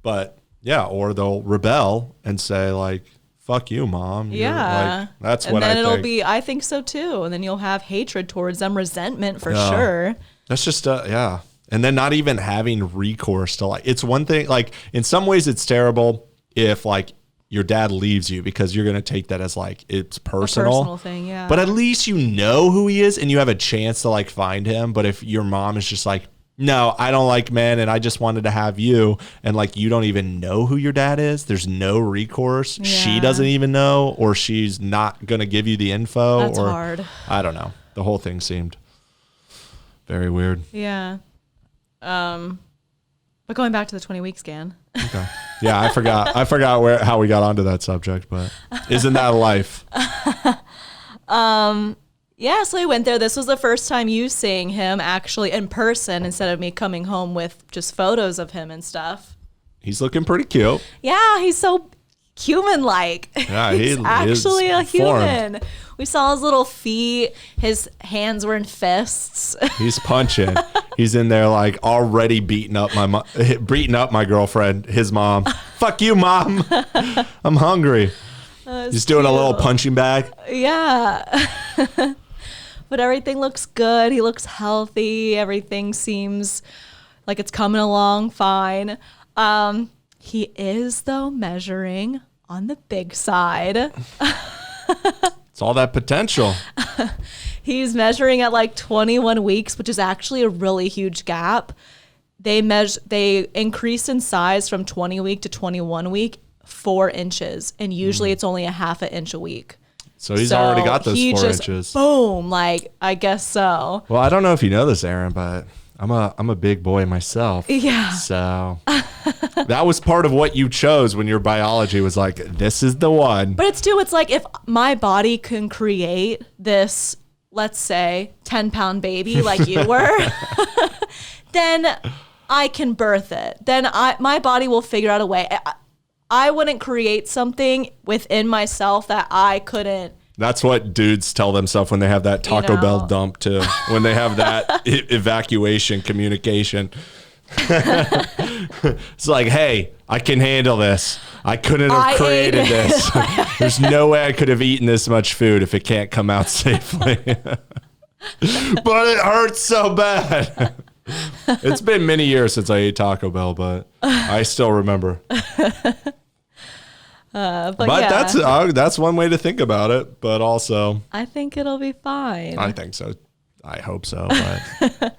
But yeah, or they'll rebel and say like, fuck you, mom. Yeah. That's and what then I it'll think. be, I think so too. And then you'll have hatred towards them, resentment for sure. That's just, yeah. And then not even having recourse to like, it's one thing, like in some ways it's terrible if like your dad leaves you because you're going to take that as like, it's personal. A personal thing, yeah. But at least you know who he is and you have a chance to like find him. But if your mom is just like, no, I don't like men and I just wanted to have you, and like you don't even know who your dad is, there's no recourse. Yeah. She doesn't even know, or she's not going to give you the info. That's hard. I don't know. The whole thing seemed very weird. Yeah. But going back to the 20-week scan. Okay. Yeah, I forgot how we got onto that subject, but isn't that life? Yeah, so we went there. This was the first time you seeing him actually in person instead of me coming home with just photos of him and stuff. He's looking pretty cute. Yeah, he's so human-like. Yeah, he's actually a human. We saw his little feet. His hands were in fists. He's punching. He's in there like already beating up my girlfriend, his mom. Fuck you, mom. I'm hungry. He's doing a little punching bag. Yeah. But everything looks good. He looks healthy. Everything seems like it's coming along fine. He is, though, measuring on the big side. It's all that potential. He's measuring at like 21 weeks, which is actually a really huge gap. They increase in size from 20 week to 21 week 4 inches, and usually it's only a half an inch a week. So he's already got those 4 inches. Boom, like I guess so. Well, I don't know if you know this, Erin, but I'm a big boy myself. Yeah. So that was part of what you chose when your biology was like, this is the one. But it's like if my body can create this, let's say, 10-pound baby like you were, then I can birth it. Then my body will figure out a way. I wouldn't create something within myself that I couldn't. That's what dudes tell themselves when they have that Taco Bell dump too. When they have that evacuation communication. It's like, hey, I can handle this. I couldn't have created this. There's no way I could have eaten this much food if it can't come out safely. But it hurts so bad. It's been many years since I ate Taco Bell, but I still remember. But yeah. That's one way to think about it. But also, I think it'll be fine. I think so. I hope so. But.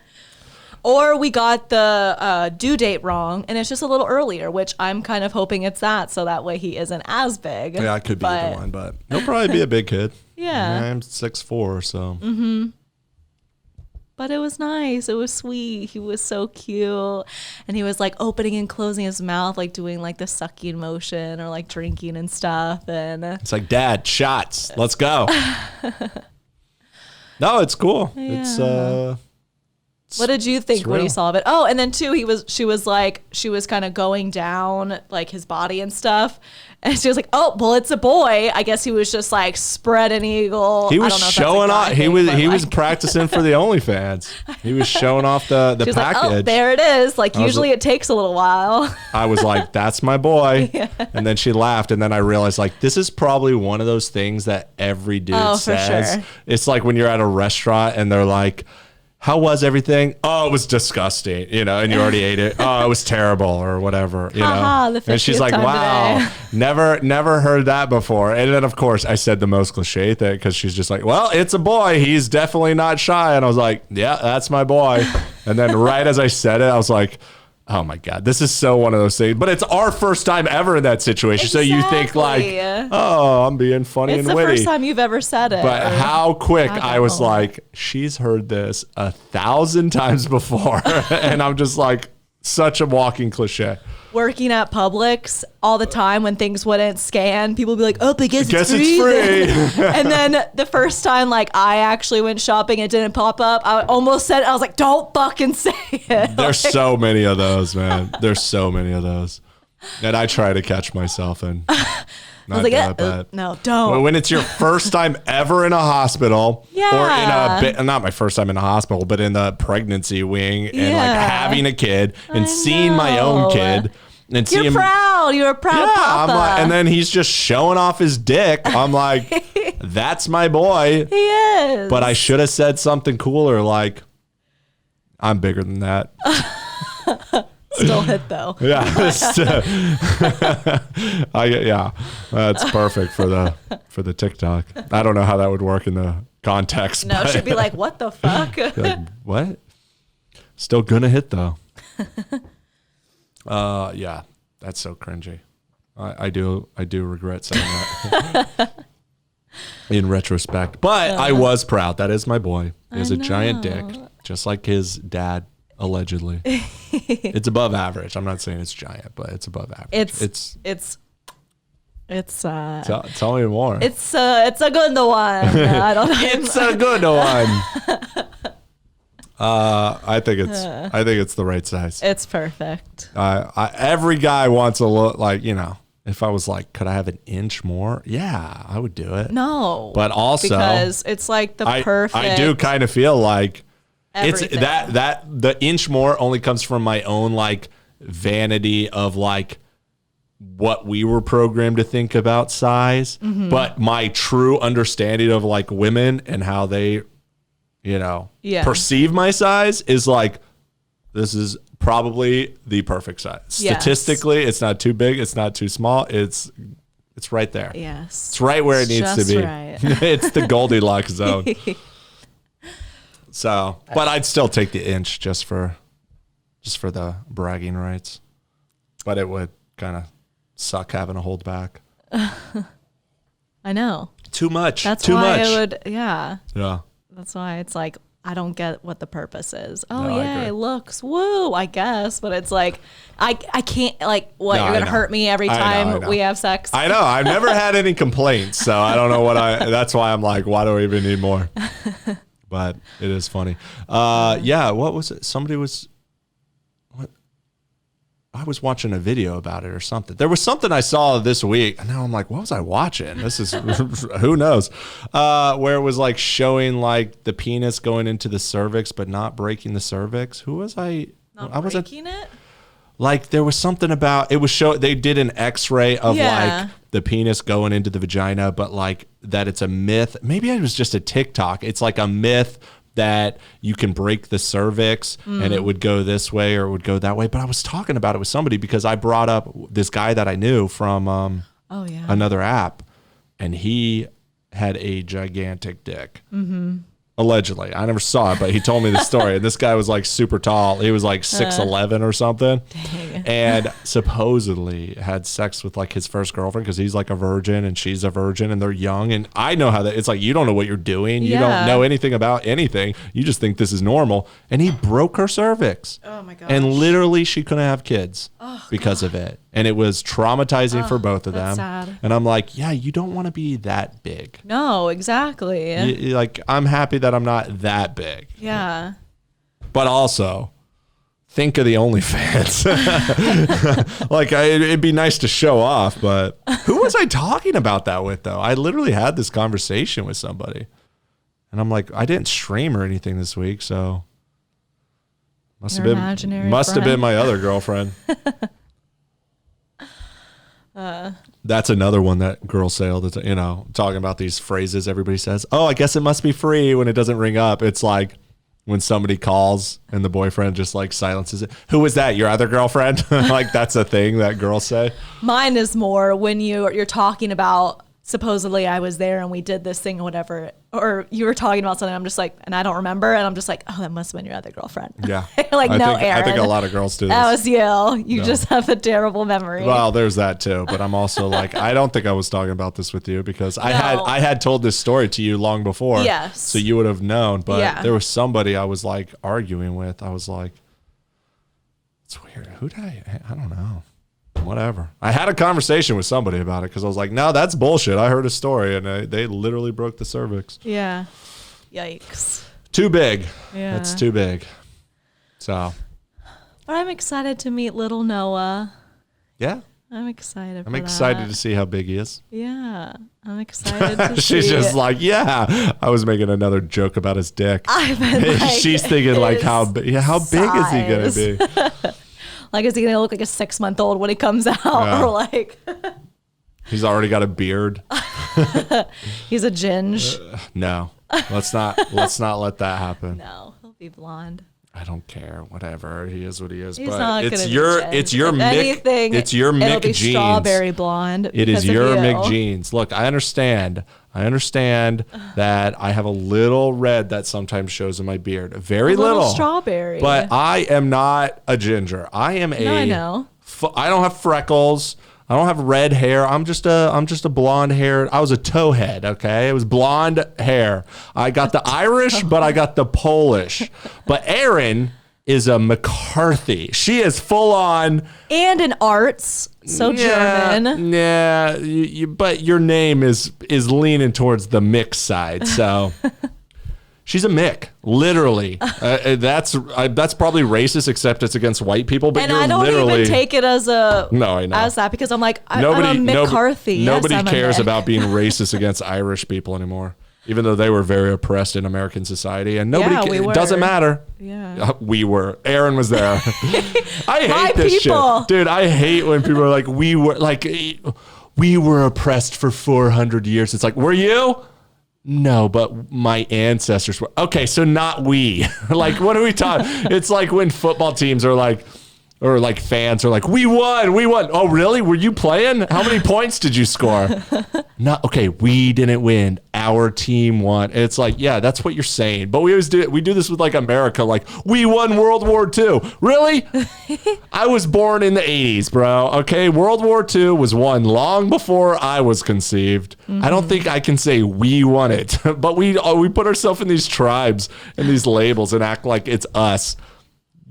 Or we got the due date wrong, and it's just a little earlier, which I'm kind of hoping it's that, so that way he isn't as big. Yeah, it could be either one, but he'll probably be a big kid. Yeah. I'm 6'4", so. Mm-hmm. But it was nice. It was sweet. He was so cute. And he was like opening and closing his mouth, like doing like the sucking motion or like drinking and stuff. And it's like, Dad, shots. Let's go. No, it's cool. Yeah. What did you think when you saw of it? Oh, and then too, she was kind of going down like his body and stuff. And she was like, "Oh, well, it's a boy." I guess he was just like spread an eagle. He was showing off. He was practicing for the OnlyFans. He was showing off the package. Like, oh, there it is. Like usually it takes a little while. I was like, "That's my boy." Yeah. And then she laughed, and then I realized like this is probably one of those things that every dude says. Sure. It's like when you're at a restaurant and they're like, how was everything? Oh, it was disgusting, and you already ate it. Oh, it was terrible or whatever, And she's like, wow, never heard that before. And then, of course, I said the most cliche thing because she's just like, well, it's a boy. He's definitely not shy. And I was like, yeah, that's my boy. And then right as I said it, I was like, oh my God, this is so one of those things. But it's our first time ever in that situation. Exactly. So you think like, oh, I'm being funny and witty. It's the first time you've ever said it. But how quick I was like, she's heard this 1,000 times before. And I'm just like, such a walking cliche. Working at Publix all the time when things wouldn't scan, people would be like, oh, I guess it's free. And then the first time like I actually went shopping and it didn't pop up, I almost said, I was like, don't fucking say it. There's so many of those, man. There's so many of those. And I try to catch myself in. Not that bad. No, don't. Well, when it's your first time ever in a hospital, or not my first time in a hospital, but in the pregnancy wing, and like having a kid and seeing my own kid, and seeing him, proud. You're a proud papa. I'm like, and then he's just showing off his dick. I'm like, that's my boy. He is. But I should have said something cooler, like, I'm bigger than that. Still hit though. Yeah, that's perfect for the TikTok. I don't know how that would work in the context. No, she'd be like, "What the fuck?" Like, what? Still gonna hit though. Yeah, that's so cringy. I do regret saying that in retrospect, but I was proud. That is my boy. He has a giant dick, just like his dad. Allegedly. It's above average. I'm not saying it's giant, but it's above average. Tell me more. It's a good one. I don't know. It's a good one. I think it's the right size. It's perfect. Every guy wants a look like, if I was like, could I have an inch more? Yeah, I would do it. No. But also because it's like the perfect. I do kind of feel like everything. It's that the inch more only comes from my own like vanity of like what we were programmed to think about size, but my true understanding of like women and how they, perceive my size is like, this is probably the perfect size. Yes. Statistically, it's not too big, it's not too small, it's right there. Yes. It's right where it needs to be. Right. It's the Goldilocks zone. So, but I'd still take the inch just for the bragging rights. But it would kind of suck having to hold back. I know. Too much. That's too why much. it would. Yeah. Yeah. That's why it's like I don't get what the purpose is. Oh No, yay, looks, woo, I guess. But it's like I can't like what No, you're gonna hurt me every time we have sex. I know. I've never had any complaints, so I don't know that's why I'm like, why do I even need more? But it is funny. Yeah, what was it? I was watching a video about it or something. There was something I saw this week, and now I'm like, what was I watching? This is, who knows? Where it was like showing like the penis going into the cervix, but not breaking the cervix. Who was I? Not breaking it? Like there was something about, they did an x-ray of like the penis going into the vagina, but like that it's a myth. Maybe it was just a TikTok. It's like a myth that you can break the cervix and it would go this way or it would go that way. But I was talking about it with somebody because I brought up this guy that I knew from another app, and he had a gigantic dick. Allegedly. I never saw it, but he told me the story. And this guy was like super tall. He was like 6'11" or something. Dang. And supposedly had sex with like his first girlfriend because he's like a virgin and she's a virgin and they're young. And I know how that, it's like, you don't know what you're doing. You don't know anything about anything. You just think this is normal. And he broke her cervix. Oh my gosh. And literally she couldn't have kids because of it. And it was traumatizing for both of them. Sad. And I'm like, yeah, you don't want to be that big. No, exactly. Like, I'm happy that I'm not that big. Yeah. But also, think of the OnlyFans. Like, it'd be nice to show off, but who was I talking about that with, though? I literally had this conversation with somebody. And I'm like, I didn't stream or anything this week, so must have been my other girlfriend. That's another one that girls say all the time, talking about these phrases everybody says. Oh, I guess it must be free when it doesn't ring up. It's like when somebody calls and the boyfriend just like silences it. Who was that? Your other girlfriend? Like that's a thing that girls say. Mine is more when you're talking about supposedly I was there and we did this thing or whatever. or you were talking about something, I'm just like, and I don't remember, and I'm just like, oh, that must have been your other girlfriend. Yeah. Like, no, Erin. I think a lot of girls do this. That was you. You just have a terrible memory. Well, there's that too, but I'm also like, I don't think I was talking about this with you because I had told this story to you long before. Yes. So you would have known, but there was somebody I was like arguing with. I was like, it's weird. I don't know. Whatever. I had a conversation with somebody about it because I was like, no, that's bullshit. I heard a story and they literally broke the cervix. Yeah. Yikes. Too big. Yeah. That's too big. So. But I'm excited to meet little Noah. Yeah. I'm excited. I'm excited to see how big he is. Yeah. I'm excited to see. She's just like, yeah. I was making another joke about his dick. She's thinking like, how big is he going to be? Like, is he going to look like a 6-month-old when he comes out? Yeah. Or like... He's already got a beard. He's a ginge. No. Let's not let that happen. No, he'll be blonde. I don't care. Whatever. He is what he is. He's but not it's your Mick be genes. Strawberry blonde. It is your Mick genes. Look, I understand that I have a little red that sometimes shows in my beard. Very little strawberry. But I am not a ginger. I am I know. I don't have freckles. I don't have red hair. I'm just a blonde hair. I was a towhead, okay? It was blonde hair. I got the Irish, but I got the Polish. But Erin is a McCarthy. She is full on. And in arts, so German. Yeah, but your name is leaning towards the Mick side, so. She's a Mick, literally. That's probably racist, except it's against white people. But and I don't even take it as a as that because I'm like I'm a McCarthy. Nobody cares about being racist against Irish people anymore, even though they were very oppressed in American society, and nobody it doesn't matter. Yeah, we were. Erin was there. I hate this shit, dude. I hate when people are like, we were oppressed for 400 years. It's like, were you? No, but my ancestors were. Okay, so not we. Like, what are we talking? It's like when football teams are like, or like fans are like, we won. Oh, really? Were you playing? How many points did you score? Not okay. We didn't win. Our team won. And it's like, yeah, that's what you're saying. But we always do it. We do this with like America. Like, we won World War II. Really? I was born in the 80s, bro. Okay, World War II was won long before I was conceived. Mm-hmm. I don't think I can say we won it, but we put ourselves in these tribes and these labels and act like it's us.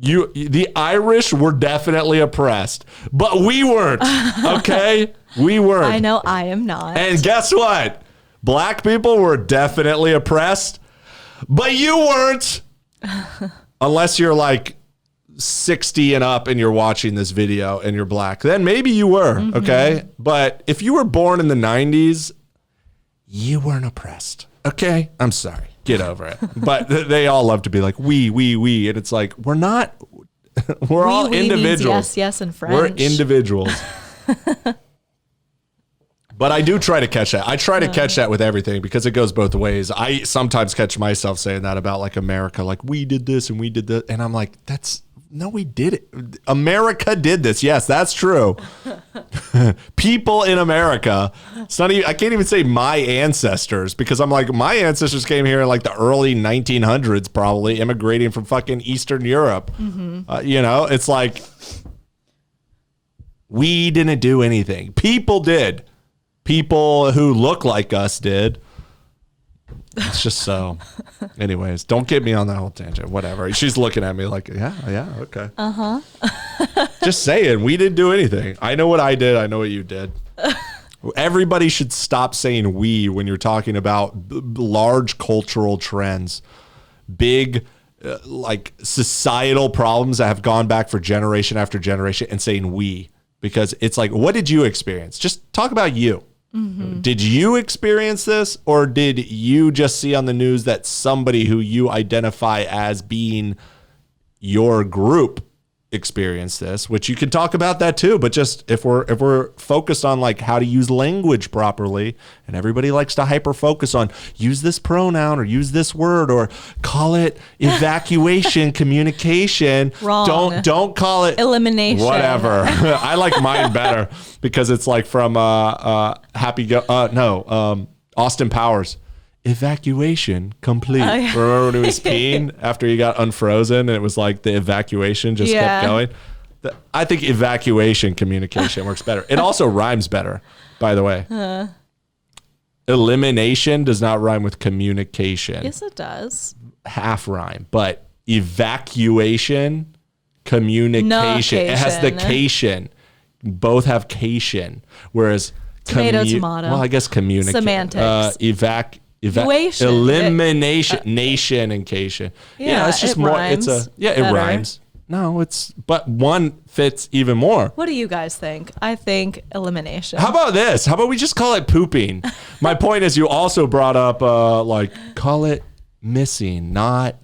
The Irish were definitely oppressed, but we weren't, okay? We weren't. I know I am not. And guess what? Black people were definitely oppressed, but you weren't. Unless you're like 60 and up and you're watching this video and you're black, then maybe you were, okay? But if you were born in the 90s, you weren't oppressed, okay? I'm sorry. Get over it. But they all love to be like, we. And it's like, we're not. We're all individuals. Yes, in French. We're individuals. But I do try to catch that. I try to catch that with everything because it goes both ways. I sometimes catch myself saying that about like America, like we did this and we did that. And I'm like, no, we did it. America did this. Yes, that's true. People in America. It's not even, I can't even say my ancestors because I'm like, my ancestors came here in like the early 1900s, probably immigrating from fucking Eastern Europe. It's like we didn't do anything. People did. People who look like us did. It's just so. Anyways, don't get me on that whole tangent. Whatever. She's looking at me like, yeah, okay. Just saying, we didn't do anything. I know what I did. I know what you did. Everybody should stop saying we when you're talking about large cultural trends, big like societal problems that have gone back for generation after generation, and saying we, because it's like, what did you experience? Just talk about you. Did you experience this, or did you just see on the news that somebody who you identify as being your group experienced this? Which you can talk about that too, but just if we're focused on like how to use language properly, and everybody likes to hyper focus on use this pronoun or use this word or call it evacuation communication. Wrong. Don't call it elimination. Whatever. I like mine better because it's like from Austin Powers. evacuation complete. Oh, yeah. Remember when he was peeing after he got unfrozen and it was like the evacuation just kept going? I think evacuation communication works better. It also rhymes better, by the way. Elimination does not rhyme with communication. Yes, it does. Half rhyme, but evacuation, communication. It has the cation. Both have cation. Whereas tomato. Well, I guess communication. Semantics. Evacuation. Elimination. Nation and cation. Yeah, it's just it more. Rhymes it rhymes. No, but one fits even more. What do you guys think? I think elimination. How about this? How about we just call it pooping? My point is, you also brought up call it missing, not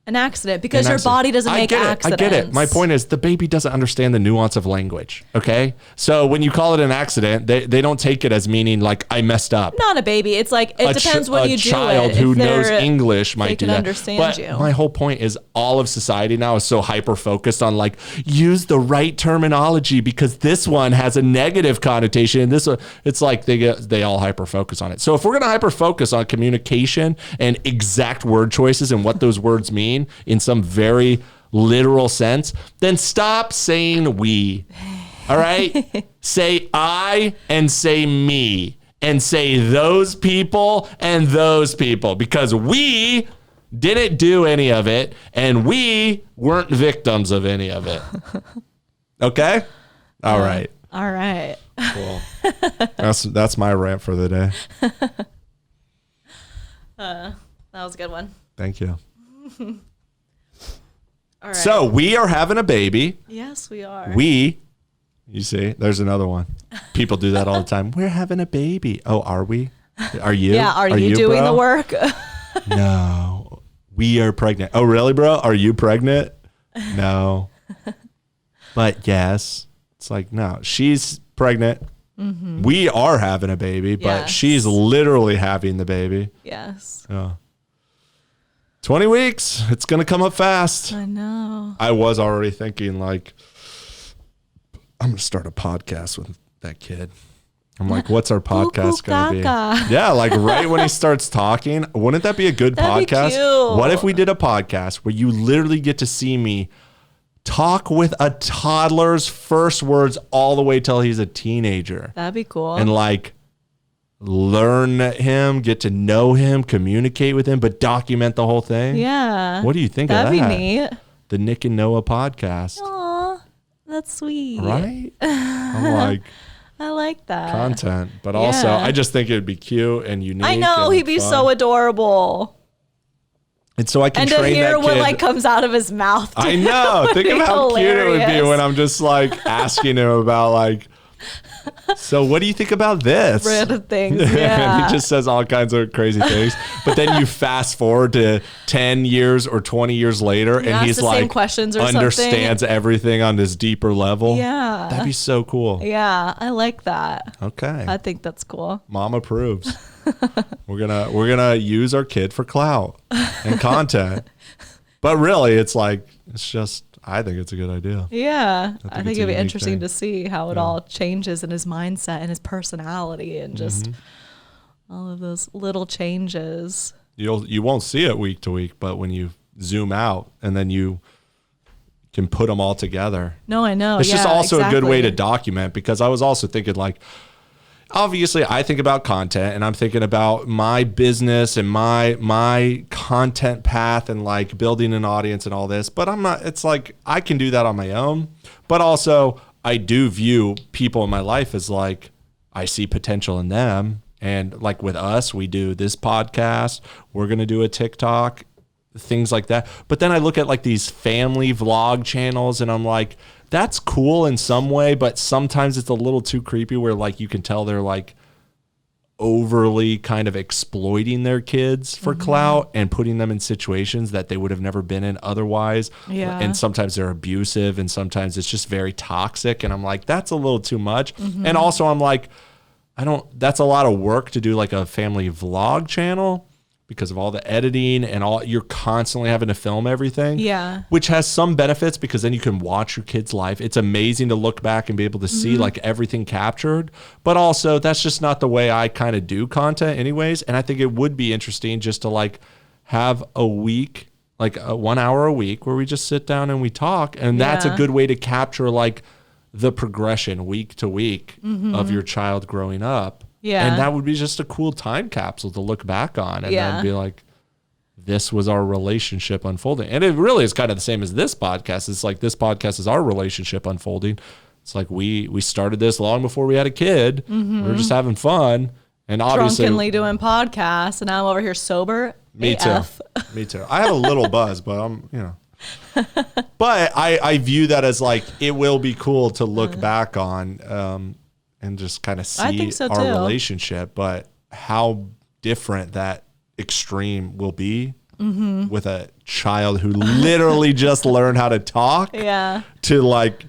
an accident, because your body doesn't make accidents. I get it. My point is the baby doesn't understand the nuance of language. Okay. So when you call it an accident, they don't take it as meaning like I messed up. Not a baby. It's like, it depends when you do it. A child who knows English might do that. Understand you. My whole point is all of society now is so hyper focused on like, use the right terminology because this one has a negative connotation. And this one, it's like they all hyper focus on it. So if we're going to hyper focus on communication and exact word choices and what those words mean, in some very literal sense, then stop saying we. All right? Say I and say me and say those people and those people, because we didn't do any of it and we weren't victims of any of it. Okay? All right. All right. Cool. That's my rant for the day. That was a good one. Thank you. All right. So we are having a baby. Yes, we are. You see, there's another one. People do that all the time. We're having a baby. Oh, are we? Are you? Yeah, are you doing the work? No. We are pregnant. Oh, really, bro? Are you pregnant? No. But yes. It's like, no, she's pregnant. Mm-hmm. We are having a baby, but she's literally having the baby. Yes. 20 weeks. It's going to come up fast. I know. I was already thinking like, I'm going to start a podcast with that kid. I'm like, what's our podcast going to be? Yeah, like right when he starts talking. Wouldn't that be a good podcast? Cute. What if we did a podcast where you literally get to see me talk with a toddler's first words all the way till he's a teenager? That'd be cool. And like learn him, get to know him, communicate with him, but document the whole thing. Yeah. What do you think of that? That'd be neat. The Nick and Noah podcast. Aw, that's sweet. Right? I'm like, I like that. Content. But also, I just think it would be cute and unique. I know, he'd be so adorable. And so I can train that kid. And to hear what like comes out of his mouth. I know. Think of how cute it would be when I'm just like asking him about like, so what do you think about this? Random things, and he just says all kinds of crazy things. But then you fast forward to 10 years or 20 years later and he's like, same questions or understands everything on this deeper level. Yeah. That'd be so cool. Yeah, I like that. Okay. I think that's cool. Mom approves. We're gonna use our kid for clout and content. But really, it's like, it's just, I think it's a good idea. Yeah. I think it'd be interesting to see how it all changes in his mindset and his personality and just all of those little changes. You won't see it week to week, but when you zoom out and then you can put them all together. No, I know. It's just also a good way to document, because I was also thinking like, obviously I think about content and I'm thinking about my business and my content path and like building an audience and all this, but it's like I can do that on my own, but also I do view people in my life as like, I see potential in them. And like with us, we do this podcast, we're going to do a TikTok, things like that. But then I look at like these family vlog channels and I'm like, that's cool in some way, but sometimes it's a little too creepy where like you can tell they're like overly kind of exploiting their kids for clout and putting them in situations that they would have never been in otherwise. Yeah. And sometimes they're abusive and sometimes it's just very toxic. And I'm like, that's a little too much. And also I'm like, that's a lot of work to do like a family vlog channel. because of all the editing and all, you're constantly having to film everything. Yeah. Which has some benefits because then you can watch your kid's life. It's amazing to look back and be able to see like everything captured. But also that's just not the way I kind of do content anyways. And I think it would be interesting just to like have a week, like a 1 hour a week where we just sit down and we talk. And that's a good way to capture like the progression week to week of your child growing up. Yeah. And that would be just a cool time capsule to look back on and then be like, this was our relationship unfolding. And it really is kind of the same as this podcast. It's like this podcast is our relationship unfolding. It's like we started this long before we had a kid. We were just having fun. And obviously drunkenly doing podcasts, and I'm over here sober. Me AF. Too. Me too. I have a little buzz, but I'm, you know. But I view that as like, it will be cool to look back on and just kind of see our relationship, but how different that extreme will be with a child who literally just learned how to talk to like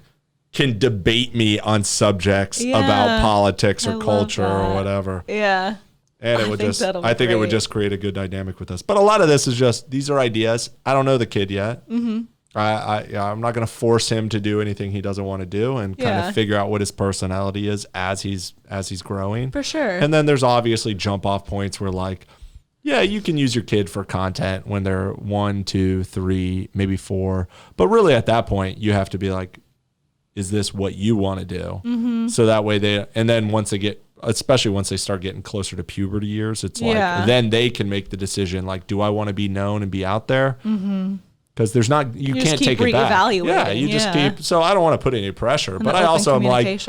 can debate me on subjects about politics or culture or whatever. Yeah. And it would I think it would just create a good dynamic with us. But a lot of this is just, these are ideas. I don't know the kid yet. I'm not going to force him to do anything he doesn't want to do, and kind of figure out what his personality is as he's growing. For sure. And then there's obviously jump off points where like, yeah, you can use your kid for content when they're 1, 2, 3, maybe 4. But really at that point, you have to be like, is this what you want to do? So that way and then once they get, especially once they start getting closer to puberty years, it's like, then they can make the decision, like, do I want to be known and be out there? Because there's not, you can't take it back. Yeah, you just keep, so I don't want to put any pressure, but I also am like,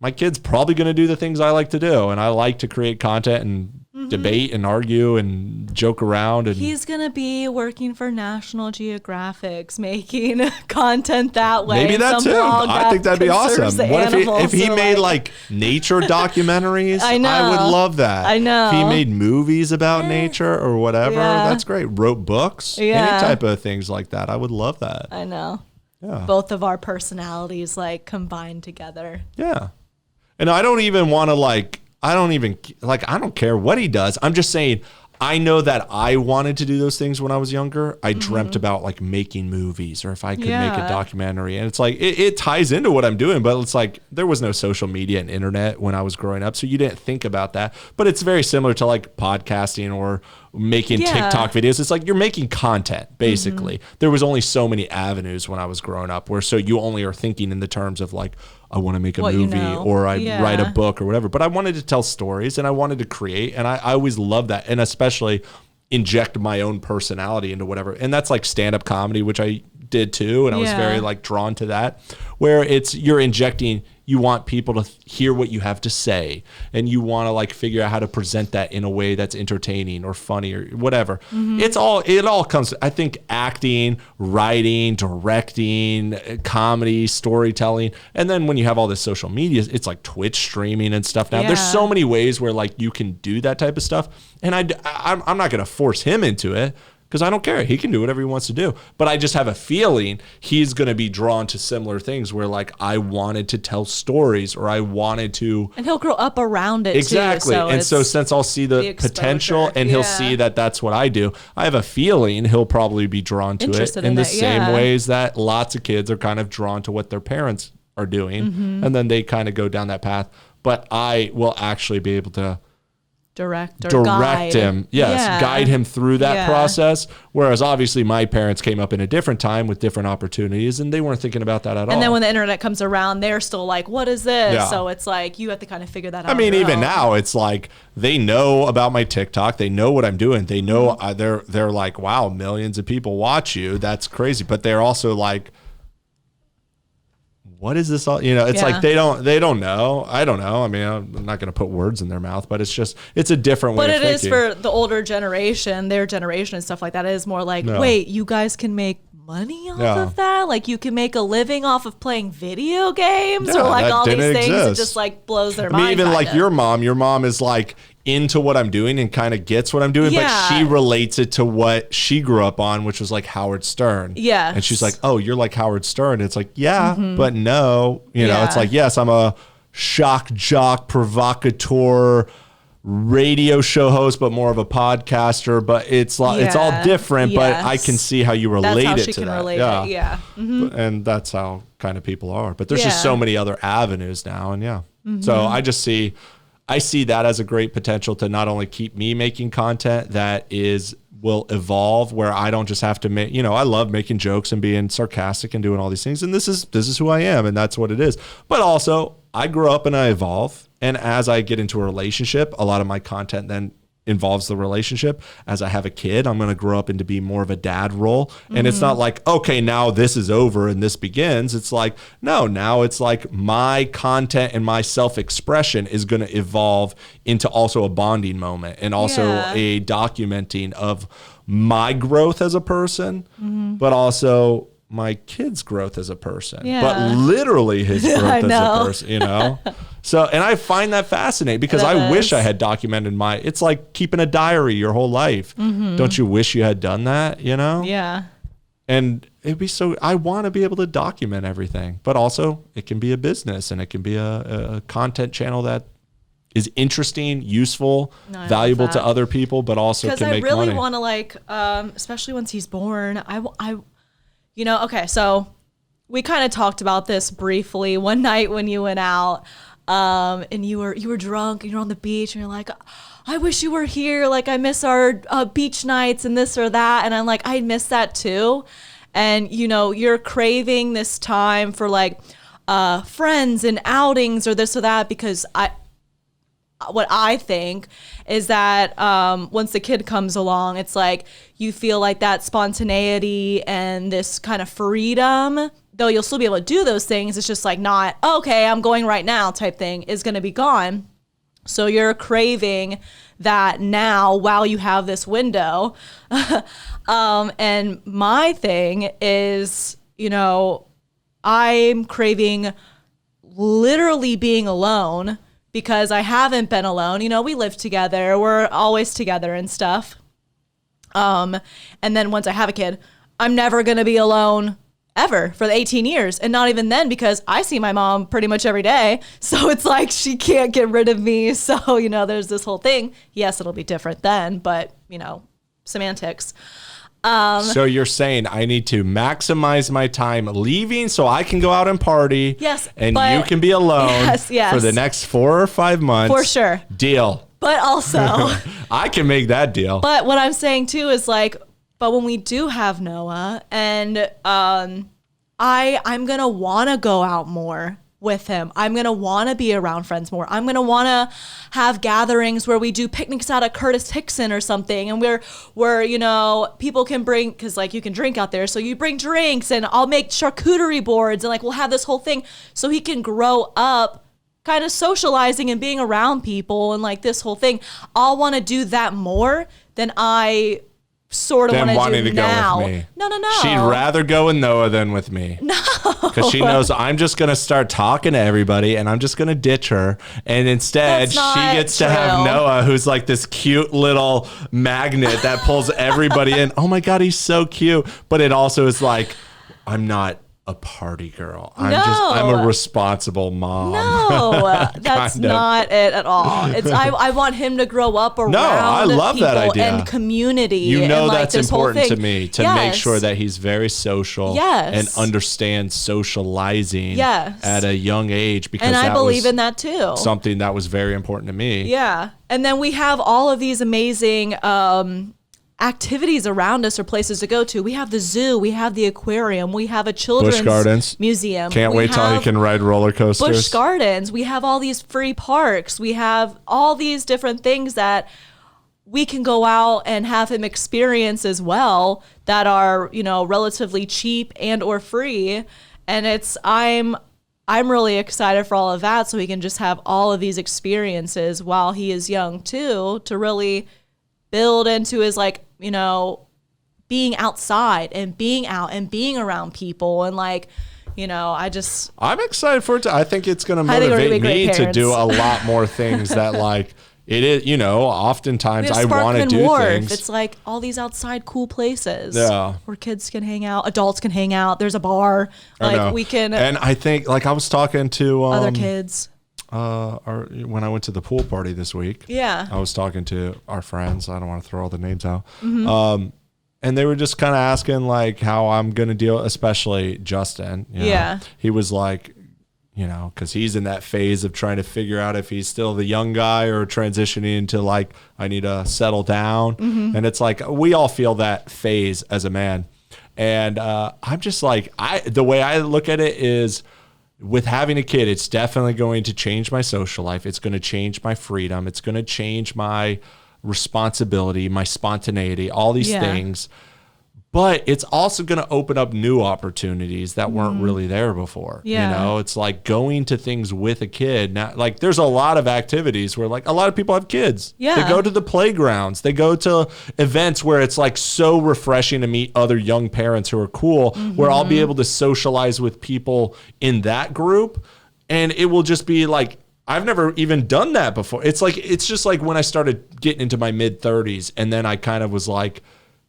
my kid's probably going to do the things I like to do. And I like to create content and debate and argue and joke around. And he's going to be working for National Geographic's making content that way. Maybe that's him. I think that'd be awesome. What if he made like nature documentaries? I know. I would love that. I know. If he made movies about nature or whatever, that's great. Wrote books, any type of things like that. I would love that. I know. Yeah. Both of our personalities like combined together. Yeah. And I don't even want to I don't care what he does. I'm just saying, I know that I wanted to do those things when I was younger. I dreamt about like making movies, or if I could make a documentary. And it's like, it ties into what I'm doing, but it's like, there was no social media and internet when I was growing up. So you didn't think about that, but it's very similar to like podcasting or making TikTok videos. It's like, you're making content basically. There was only so many avenues when I was growing up so you only are thinking in the terms of like, I want to make a movie or I write a book or whatever, but I wanted to tell stories and I wanted to create. And I always love that. And especially inject my own personality into whatever. And that's like stand-up comedy, which I did too. And I was very like drawn to that, where you're injecting, you want people to hear what you have to say, and you want to like figure out how to present that in a way that's entertaining or funny or whatever. It all comes, I think, acting, writing, directing, comedy, storytelling. And then when you have all this social media, it's like Twitch streaming and stuff now. There's so many ways where like you can do that type of stuff. And I'm not going to force him into it, because I don't care. He can do whatever he wants to do. But I just have a feeling he's going to be drawn to similar things where like, I wanted to tell stories, or I wanted to. And he'll grow up around it exactly. too. And so since I'll see the potential and he'll see that that's what I do, I have a feeling he'll probably be drawn to it in the same ways that lots of kids are kind of drawn to what their parents are doing. And then they kind of go down that path. But I will actually be able to direct him, guide him through that process. Whereas obviously my parents came up in a different time with different opportunities, and they weren't thinking about that at all. And then when the internet comes around, they're still like, what is this? Yeah. So it's like, you have to kind of figure that out. I mean, even now it's like, they know about my TikTok. They know what I'm doing. They know they're like, wow, millions of people watch you. That's crazy. But they're also like, what is this all? It's like they don't know. I don't know. I mean, I'm not going to put words in their mouth, but it's a different way of thinking. But it is for the older generation, their generation and stuff like that. It is more like, wait, you guys can make money off of that? Like, you can make a living off of playing video games or like all these things. It just like blows their mind. Even like your mom is like into what I'm doing and kind of gets what I'm doing, but she relates it to what she grew up on, which was like Howard Stern. Yeah. And she's like, oh, you're like Howard Stern. It's like, but no, it's like, yes, I'm a shock jock, provocateur, radio show host, but more of a podcaster, but it's like, it's all different, but I can see how you relate it to that. Yeah. Mm-hmm. And that's how kind of people are, but there's just so many other avenues now. And so I see that as a great potential to not only keep me making content that will evolve, where I don't just have to make, I love making jokes and being sarcastic and doing all these things. And this is who I am, and that's what it is. But also I grew up and I evolve. And as I get into a relationship, a lot of my content then involves the relationship. As I have a kid, I'm going to grow up into be more of a dad role. And it's not like, okay, now this is over and this begins. It's like, no, now it's like my content and my self-expression is going to evolve into also a bonding moment and also a documenting of my growth as a person, but also my kid's growth as a person, but literally his growth as a person, So, and I find that fascinating because I wish I had documented it's like keeping a diary your whole life. Don't you wish you had done that, Yeah. And it'd be I want to be able to document everything, but also it can be a business and it can be a content channel that is interesting, useful, valuable to other people, but also can make money. Because I really want to especially once he's born, okay, so we kind of talked about this briefly one night when you went out, and you were drunk and you're on the beach and you're like, I wish you were here. Like, I miss our beach nights and this or that. And I'm like, I miss that too. And, you're craving this time for like friends and outings or this or that, because what I think is that once the kid comes along, it's like you feel like that spontaneity and this kind of freedom, though you'll still be able to do those things. It's just like not, okay, I'm going right now type thing is going to be gone. So you're craving that now while you have this window. And my thing is, I'm craving literally being alone, because I haven't been alone. We live together. We're always together and stuff. And then once I have a kid, I'm never going to be alone ever for the 18 years. And not even then, because I see my mom pretty much every day. So it's like she can't get rid of me. So, there's this whole thing. Yes, it'll be different then, but, semantics. So you're saying I need to maximize my time leaving so I can go out and party. Yes. And you can be alone for the next 4 or 5 months. For sure. Deal. But also. I can make that deal. But what I'm saying too is like, but when we do have Noah, and I'm going to want to go out more with him. I'm going to want to be around friends more. I'm going to want to have gatherings where we do picnics out at Curtis Hickson or something. And where people can bring, cause like you can drink out there. So you bring drinks and I'll make charcuterie boards and like, we'll have this whole thing so he can grow up kind of socializing and being around people and like this whole thing. I'll want to do that more than I sort of want to do now. Go with me. No. She'd rather go with Noah than with me. No. Because she knows I'm just going to start talking to everybody and I'm just going to ditch her. And instead, she gets to have Noah, who's like this cute little magnet that pulls everybody in. Oh my God, he's so cute. But it also is like, I'm not a party girl. I'm a responsible mom. No, that's not it at all. It's I want him to grow up around I love people that idea. and community. And like that's important to me to make sure that he's very social and understands socializing at a young age, because I believe in that too. Something that was very important to me. Yeah. And then we have all of these amazing activities around us or places to go to. We have the zoo, we have the aquarium, we have a children's Busch Gardens museum. Can't wait till he can ride roller coasters. Busch Gardens. We have all these free parks. We have all these different things that we can go out and have him experience as well that are, relatively cheap and or free. And I'm really excited for all of that, so he can just have all of these experiences while he is young too, to really build into his being outside and being out and being around people and I'm excited for it. I think it's going to motivate me to do a lot more things that it is, oftentimes I want to do things. It's like all these outside cool places where kids can hang out, adults can hang out. There's a bar, we can. And I think I was talking to other kids. when I went to the pool party this week. Yeah. I was talking to our friends. I don't want to throw all the names out. Mm-hmm. And they were just kind of asking like how I'm going to deal, especially Justin. You know? Yeah. He was like, you know, because he's in that phase of trying to figure out if he's still the young guy or transitioning into like, I need to settle down. Mm-hmm. And it's like, we all feel that phase as a man. And I'm just like, the way I look at it is with having a kid, it's definitely going to change my social life. It's going to change my freedom. It's going to change my responsibility, my spontaneity, all these things. But it's also going to open up new opportunities that weren't really there before. Yeah. You know, it's like going to things with a kid. Now, like there's a lot of activities where like a lot of people have kids. Yeah. They go to the playgrounds. They go to events where it's like so refreshing to meet other young parents who are cool, where I'll be able to socialize with people in that group. And it will just be like, I've never even done that before. It's like, it's just like when I started getting into my mid 30s and then I kind of was like,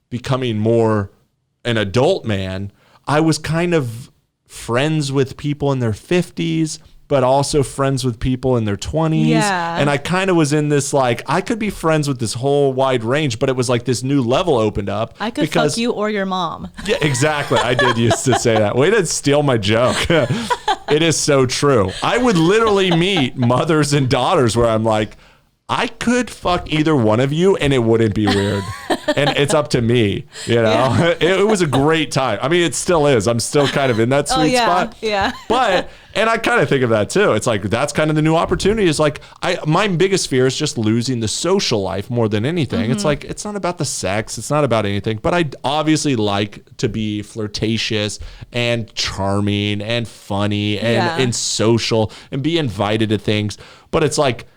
becoming more an adult man, I was kind of friends with people in their 50s, but also friends with people in their 20s. Yeah. And I kind of was in this, like, I could be friends with this whole wide range, but it was like this new level opened up. I could fuck you or your mom. Yeah, exactly. I did used to say that. Way to steal my joke. It is so true. I would literally meet mothers and daughters where I'm like, I could fuck either one of you and it wouldn't be weird. And it's up to me, you know? Yeah. It was a great time. I mean, it still is. I'm still kind of in that sweet spot. Yeah. But, and I kind of think of that too. It's like, that's kind of the new opportunity is like, my biggest fear is just losing the social life more than anything. Mm-hmm. It's like, it's not about the sex. It's not about anything, but I obviously like to be flirtatious and charming and funny and social and be invited to things. But it's like,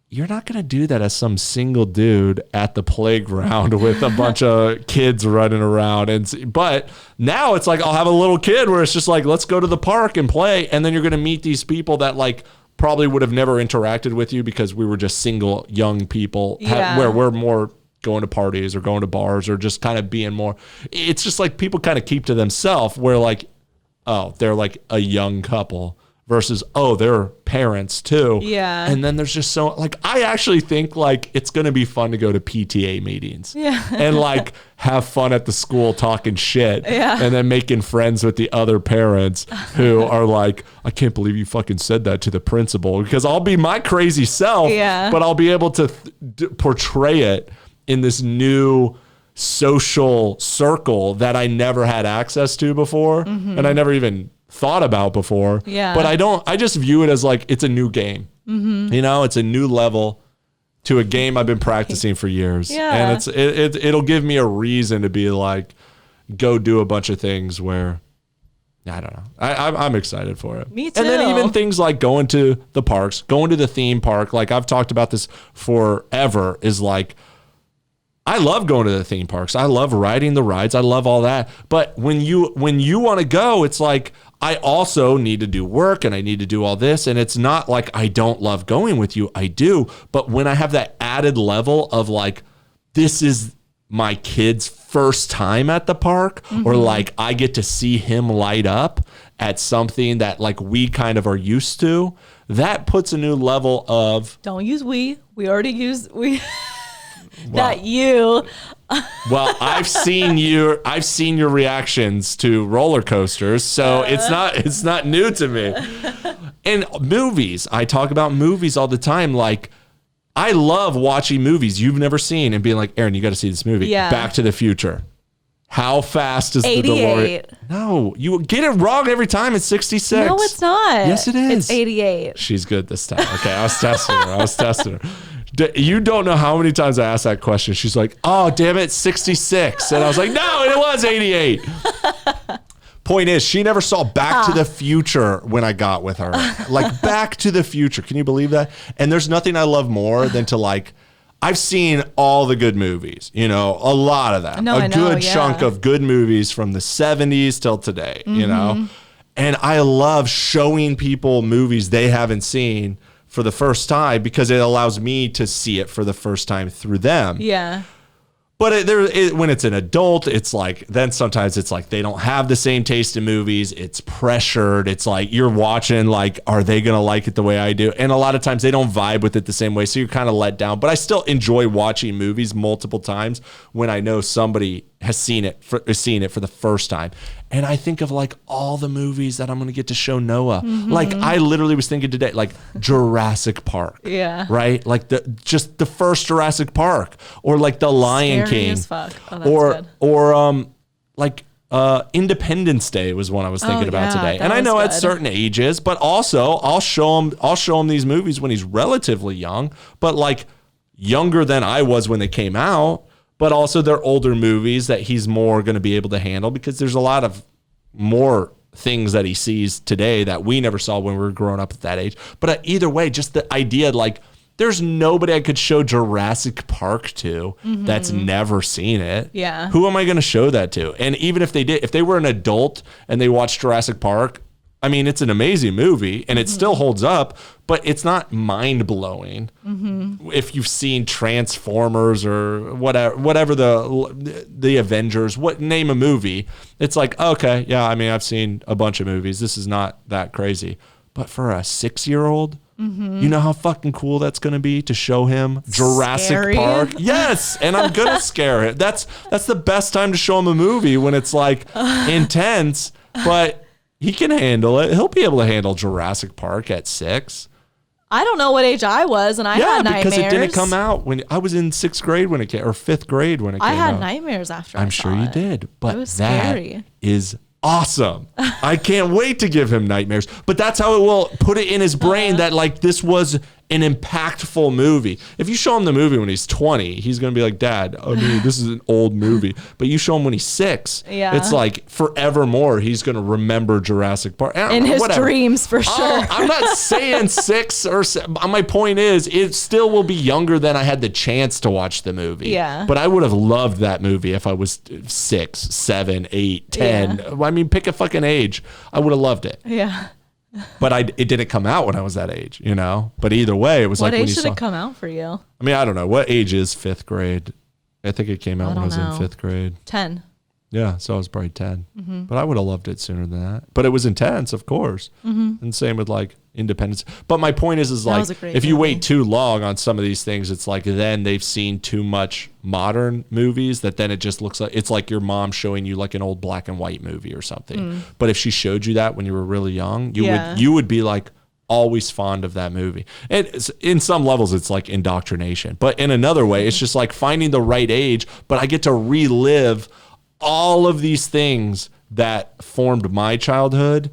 you're not going to do that as some single dude at the playground with a bunch of kids running around. But now it's like, I'll have a little kid where it's just like, let's go to the park and play. And then you're going to meet these people that like probably would have never interacted with you because we were just single young people where we're more going to parties or going to bars or just kind of being more, it's just like people kind of keep to themselves where like, oh, they're like a young couple. Versus, oh, they're parents too. Yeah. And then there's just so, like, I actually think, like, it's going to be fun to go to PTA meetings. Yeah. And, like, have fun at the school talking shit. Yeah. And then making friends with the other parents who are like, I can't believe you fucking said that to the principal. Because I'll be my crazy self, but I'll be able to portray it in this new social circle that I never had access to before. Mm-hmm. And I never even thought about before. Yeah. But I just view it as like, it's a new game. Mm-hmm. You know, it's a new level to a game I've been practicing for years. Yeah. And it'll give me a reason to be like, go do a bunch of things where, I don't know. I'm excited for it. Me too. And then even things like going to the parks, going to the theme park. Like I've talked about this forever is like, I love going to the theme parks. I love riding the rides. I love all that. But when you want to go, it's like, I also need to do work and I need to do all this. And it's not like I don't love going with you. I do. But when I have that added level of like, this is my kid's first time at the park, or like I get to see him light up at something that like we kind of are used to, that puts a new level of... Don't use we. We already used we. Not you. Well, I've seen your reactions to roller coasters, so it's not new to me. And movies, I talk about movies all the time. Like, I love watching movies you've never seen and being like, Erin, you got to see this movie. Yeah. Back to the Future. How fast is 88. the DeLorean? No, you get it wrong every time. It's 66. No, it's not. Yes, it is. It's 88. She's good this time. Okay, I was testing her. You don't know how many times I asked that question. She's like, oh, damn it, 66. And I was like, no, it was 88. Point is, she never saw Back to the Future when I got with her. Like, Back to the Future. Can you believe that? And there's nothing I love more than to, like, I've seen all the good movies, you know, a lot of them. A good chunk of good movies from the 70s till today, you know? And I love showing people movies they haven't seen for the first time because it allows me to see it for the first time through them. Yeah. But when it's an adult, it's like, then sometimes it's like they don't have the same taste in movies. It's pressured. It's like you're watching, like, are they going to like it the way I do? And a lot of times they don't vibe with it the same way. So you're kind of let down. But I still enjoy watching movies multiple times when I know somebody has seen it for the first time. And I think of like all the movies that I'm going to get to show Noah. Like I literally was thinking today, like Jurassic Park. Yeah. Right? Like just the first Jurassic Park, or like The Lion King. As fuck. Oh, that's good. Or Independence Day was one I was thinking about today. And I know good. at certain ages, but also I'll show him these movies when he's relatively young, but like younger than I was when they came out. But also they're older movies that he's more going to be able to handle, because there's a lot of more things that he sees today that we never saw when we were growing up at that age. But either way, just the idea, like, there's nobody I could show Jurassic Park to that's never seen it. Yeah. Who am I going to show that to? And even if they were an adult and they watched Jurassic Park, I mean, it's an amazing movie and it still holds up, but it's not mind blowing. If you've seen Transformers or whatever the Avengers, name a movie, it's like, okay, yeah, I mean, I've seen a bunch of movies. This is not that crazy. But for a 6-year-old, you know how fucking cool that's going to be to show him Jurassic Park? Yes, and I'm going to scare it. That's the best time to show him a movie, when it's like intense, but he can handle it. He'll be able to handle Jurassic Park at 6. I don't know what age I was, and I had nightmares. Yeah, because it didn't come out when I was in 6th grade when it came, or 5th grade when it came out. I had nightmares after I'm sure you did, but it was that scary. is awesome. I can't wait to give him nightmares. But that's how it will put it in his brain that like this was an impactful movie. If you show him the movie when he's 20, he's going to be like, Dad, I mean, this is an old movie. But you show him when he's 6, it's like forevermore he's going to remember Jurassic Park. In his dreams, for sure. I'm not saying 6 or 7. My point is, it still will be younger than I had the chance to watch the movie. Yeah. But I would have loved that movie if I was 6, 7, 8, 10. Yeah. I mean, pick a fucking age. I would have loved it. Yeah. But it didn't come out when I was that age, you know? But either way, it was what like when you age should saw... it come out for you? I mean, I don't know. What age is 5th grade? I think it came out when I was in 5th grade. 10. Yeah, so I was probably 10. But I would have loved it sooner than that. But it was intense, of course. And same with like Independence. But my point is like, if you wait too long on some of these things, it's like then they've seen too much modern movies that then it just looks like it's like your mom showing you like an old black and white movie or something. But if she showed you that when you were really young, you would be like always fond of that movie. And in some levels it's like indoctrination, but in another way it's just like finding the right age. But I get to relive all of these things that formed my childhood,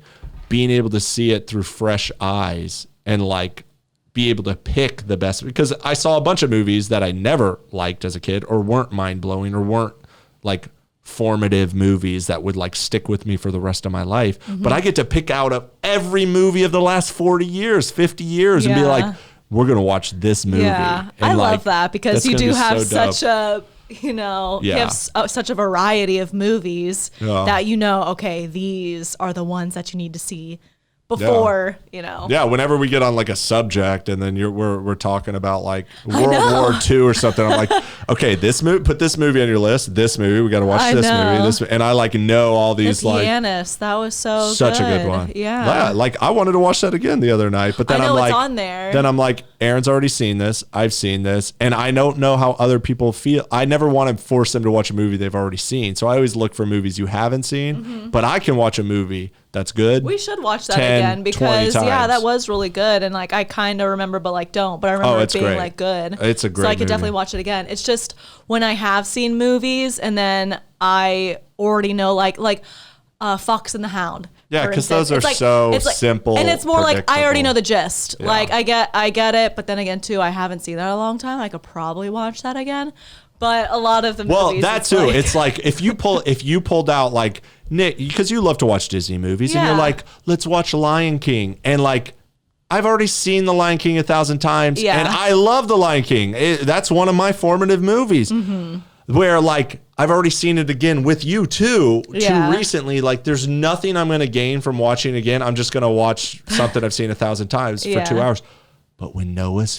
being able to see it through fresh eyes and like be able to pick the best, because I saw a bunch of movies that I never liked as a kid or weren't mind blowing or weren't like formative movies that would like stick with me for the rest of my life. But I get to pick out of every movie of the last 40 years, 50 years and be like, we're going to watch this movie. Yeah, and I love that, because you do have such a, you have such a variety of movies that okay, these are the ones that you need to see before, Yeah, whenever we get on like a subject and then we're talking about like World War II or something, I'm like, okay, put this movie on your list. This movie, we got to watch this movie. And I like know all these The Pianist, that was such a good one. Yeah. Like I wanted to watch that again the other night, but then I'm like, it's on there. Then I'm like, Erin's already seen this. I've seen this, and I don't know how other people feel. I never want to force them to watch a movie they've already seen. So I always look for movies you haven't seen, but I can watch a movie that's good. We should watch that again, because that was really good, and like I kind of remember, but like don't. But I remember it being great. Like good. It's a great. So I could definitely watch it again. It's just when I have seen movies and then I already know like Fox and the Hound. Yeah, because those are so simple, and it's more like I already know the gist. Yeah. Like I get it, but then again too, I haven't seen that in a long time. I could probably watch that again. But a lot of the movies, that too. It's like if you pulled out like Nick, because you love to watch Disney movies, and you're like, let's watch Lion King, and like I've already seen The Lion King 1,000 times, and I love The Lion King. That's one of my formative movies. Where like I've already seen it again with you too recently. Like there's nothing I'm going to gain from watching again. I'm just going to watch something I've seen 1,000 times for 2 hours. But when Noah's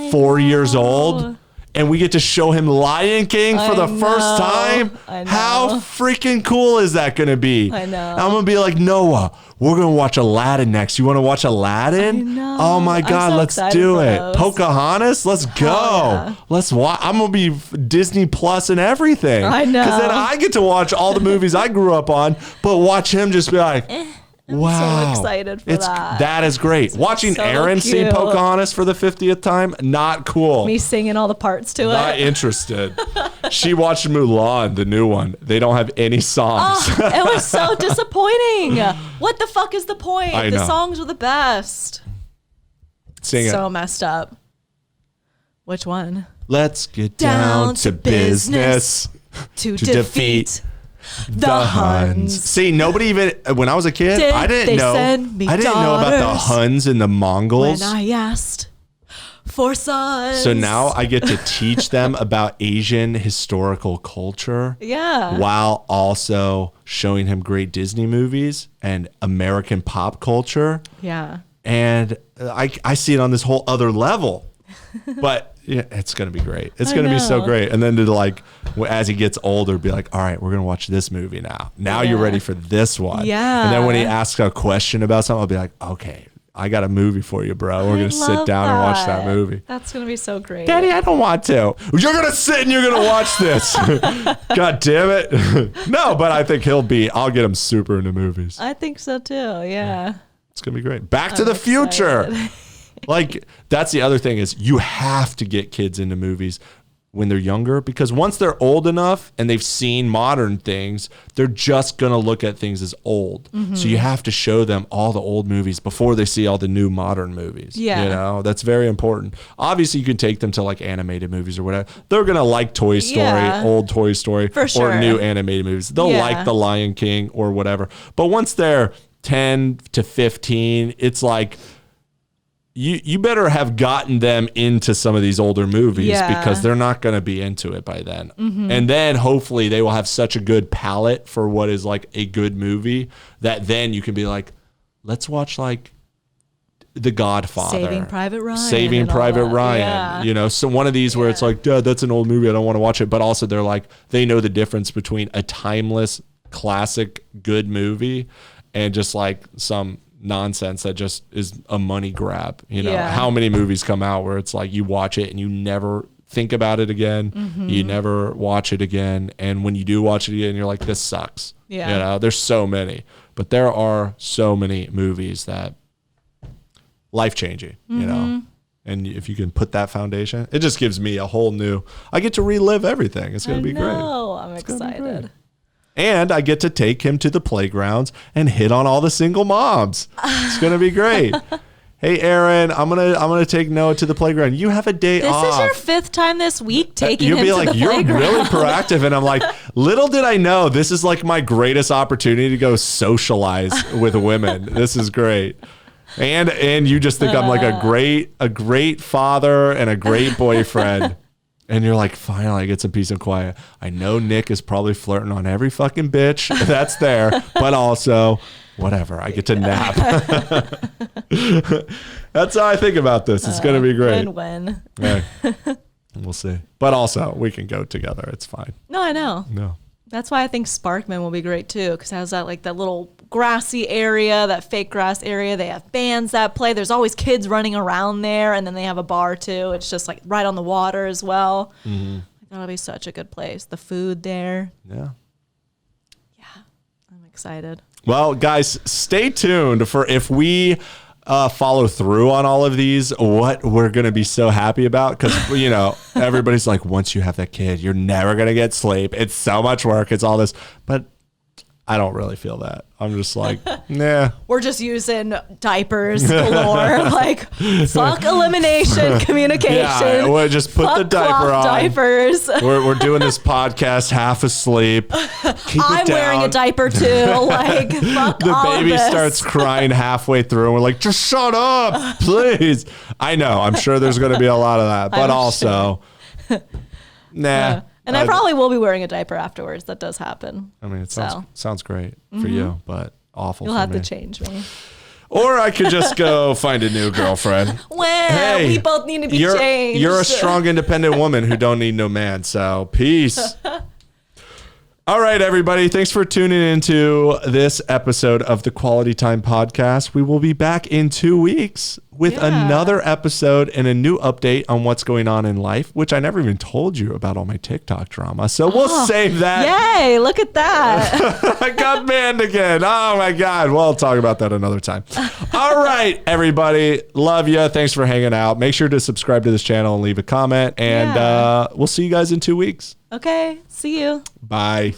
4 years old, and we get to show him Lion King for the first time. I know. How freaking cool is that going to be? I know. I'm going to be like, Noah, we're going to watch Aladdin next. You want to watch Aladdin? I know. Oh my God, so let's excited do for it. those. Pocahontas, let's go. Yeah. Let's watch. I'm going to be Disney Plus and everything. I know. Because then I get to watch all the movies I grew up on, but watch him just be like, wow. So excited for that. That is great. Watching so Erin sing cute. Pocahontas for the 50th time, not cool. Me singing all the parts to Not it. interested. She watched Mulan, the new one. They don't have any songs. Oh, it was so disappointing. What the fuck is the point? I The know. songs were the best. Sing it. So messed up. Which one? Let's get down to business To to defeat the Huns. See, nobody even, when I was a kid, Did I they didn't know. send me I didn't know about the daughters Huns and the Mongols. When I asked for sons. So now I get to teach them about Asian historical culture. Yeah. While also showing him great Disney movies and American pop culture. Yeah. And I see it on this whole other level. But yeah, it's going to be great. It's going to be so know. great. And then to like, as he gets older, be like, all right, we're going to watch this movie now. Now you're Yeah. ready for this one. Yeah. And then when he asks a question about something, I'll be like, okay, I got a movie for you, bro. We're going to sit love down and watch that movie. That's going to be so great. Daddy, I don't want to. You're going to sit and you're going to watch this. God damn it. No, but I think I'll get him super into movies. I think so too. Yeah. It's going to be great. Back to the future. Like, that's the other thing is you have to get kids into movies when they're younger, because once they're old enough and they've seen modern things, they're just going to look at things as old. So you have to show them all the old movies before they see all the new modern movies. Yeah. You know, that's very important. Obviously, you can take them to like animated movies or whatever. They're going to like Toy Story, Yeah. old Toy Story, For sure. or new animated movies. They'll Yeah. like The Lion King or whatever. But once they're 10 to 15, it's like, you better have gotten them into some of these older movies Yeah. because they're not going to be into it by then. And then hopefully they will have such a good palette for what is like a good movie that then you can be like, let's watch like The Godfather. Saving Private Ryan. Saving and all Private that. Ryan. Yeah. You know, so one of these where it's like, Dad, that's an old movie. I don't want to watch it. But also they're like, they know the difference between a timeless, classic, good movie and just like some nonsense that just is a money grab. You know, Yeah. how many movies come out where it's like you watch it and you never think about it again. You never watch it again. And when you do watch it again, you're like, this sucks. Yeah. You know, there's so many, but there are so many movies that life-changing, you know, and if you can put that foundation, it just gives me a whole new, I get to relive everything. It's going to be great. Oh, I'm gonna be excited. great. And I get to take him to the playgrounds and hit on all the single moms. It's gonna be great. Hey, Erin, I'm gonna take Noah to the playground. You have a day off. This is your 5th time this week taking You'll him be to like, the you're playground. really proactive, and I'm like, little did I know, this is like my greatest opportunity to go socialize with women. This is great. And you just think I'm like a great father and a great boyfriend. And you're like, finally, I get some peace and quiet. I know Nick is probably flirting on every fucking bitch that's there, but also, whatever, I get to nap. That's how I think about this. It's going to be great. Win-win. Yeah. We'll see. But also, we can go together. It's fine. No, I know. No. That's why I think Sparkman will be great too, because it has that like that little grassy area, that fake grass area. They have bands that play. There's always kids running around there, and then they have a bar too. It's just like right on the water as well. That'll be such a good place. The food there. Yeah. Yeah, I'm excited. Well, guys, stay tuned for if we follow through on all of these, what we're going to be so happy about. Because, you know, everybody's like, once you have that kid, you're never going to get sleep. It's so much work. It's all this. But I don't really feel that. I'm just like, nah. We're just using diapers galore. Like, fuck elimination communication. Yeah, we'll just put fuck the diaper cloth on. diapers. We're doing this podcast half asleep. Keep I'm it down. wearing a diaper too. Like, fuck The all baby of this. starts crying halfway through, and we're like, just shut up, please. I know. I'm sure there's going to be a lot of that. But I'm also, nah. And I probably will be wearing a diaper afterwards. That does happen. I mean, it So. sounds great for you, but awful You'll for have me. to change me. Or I could just go find a new girlfriend. Well, we both need to be changed. You're a strong, independent woman who don't need no man. So peace. All right, everybody. Thanks for tuning into this episode of the Quality Time Podcast. We will be back in 2 weeks with another episode and a new update on what's going on in life, which I never even told you about all my TikTok drama. So we'll save that. Yay, look at that. I got banned again. Oh, my God. We'll talk about that another time. All right, everybody. Love you. Thanks for hanging out. Make sure to subscribe to this channel and leave a comment. And we'll see you guys in 2 weeks. Okay. See you. Bye.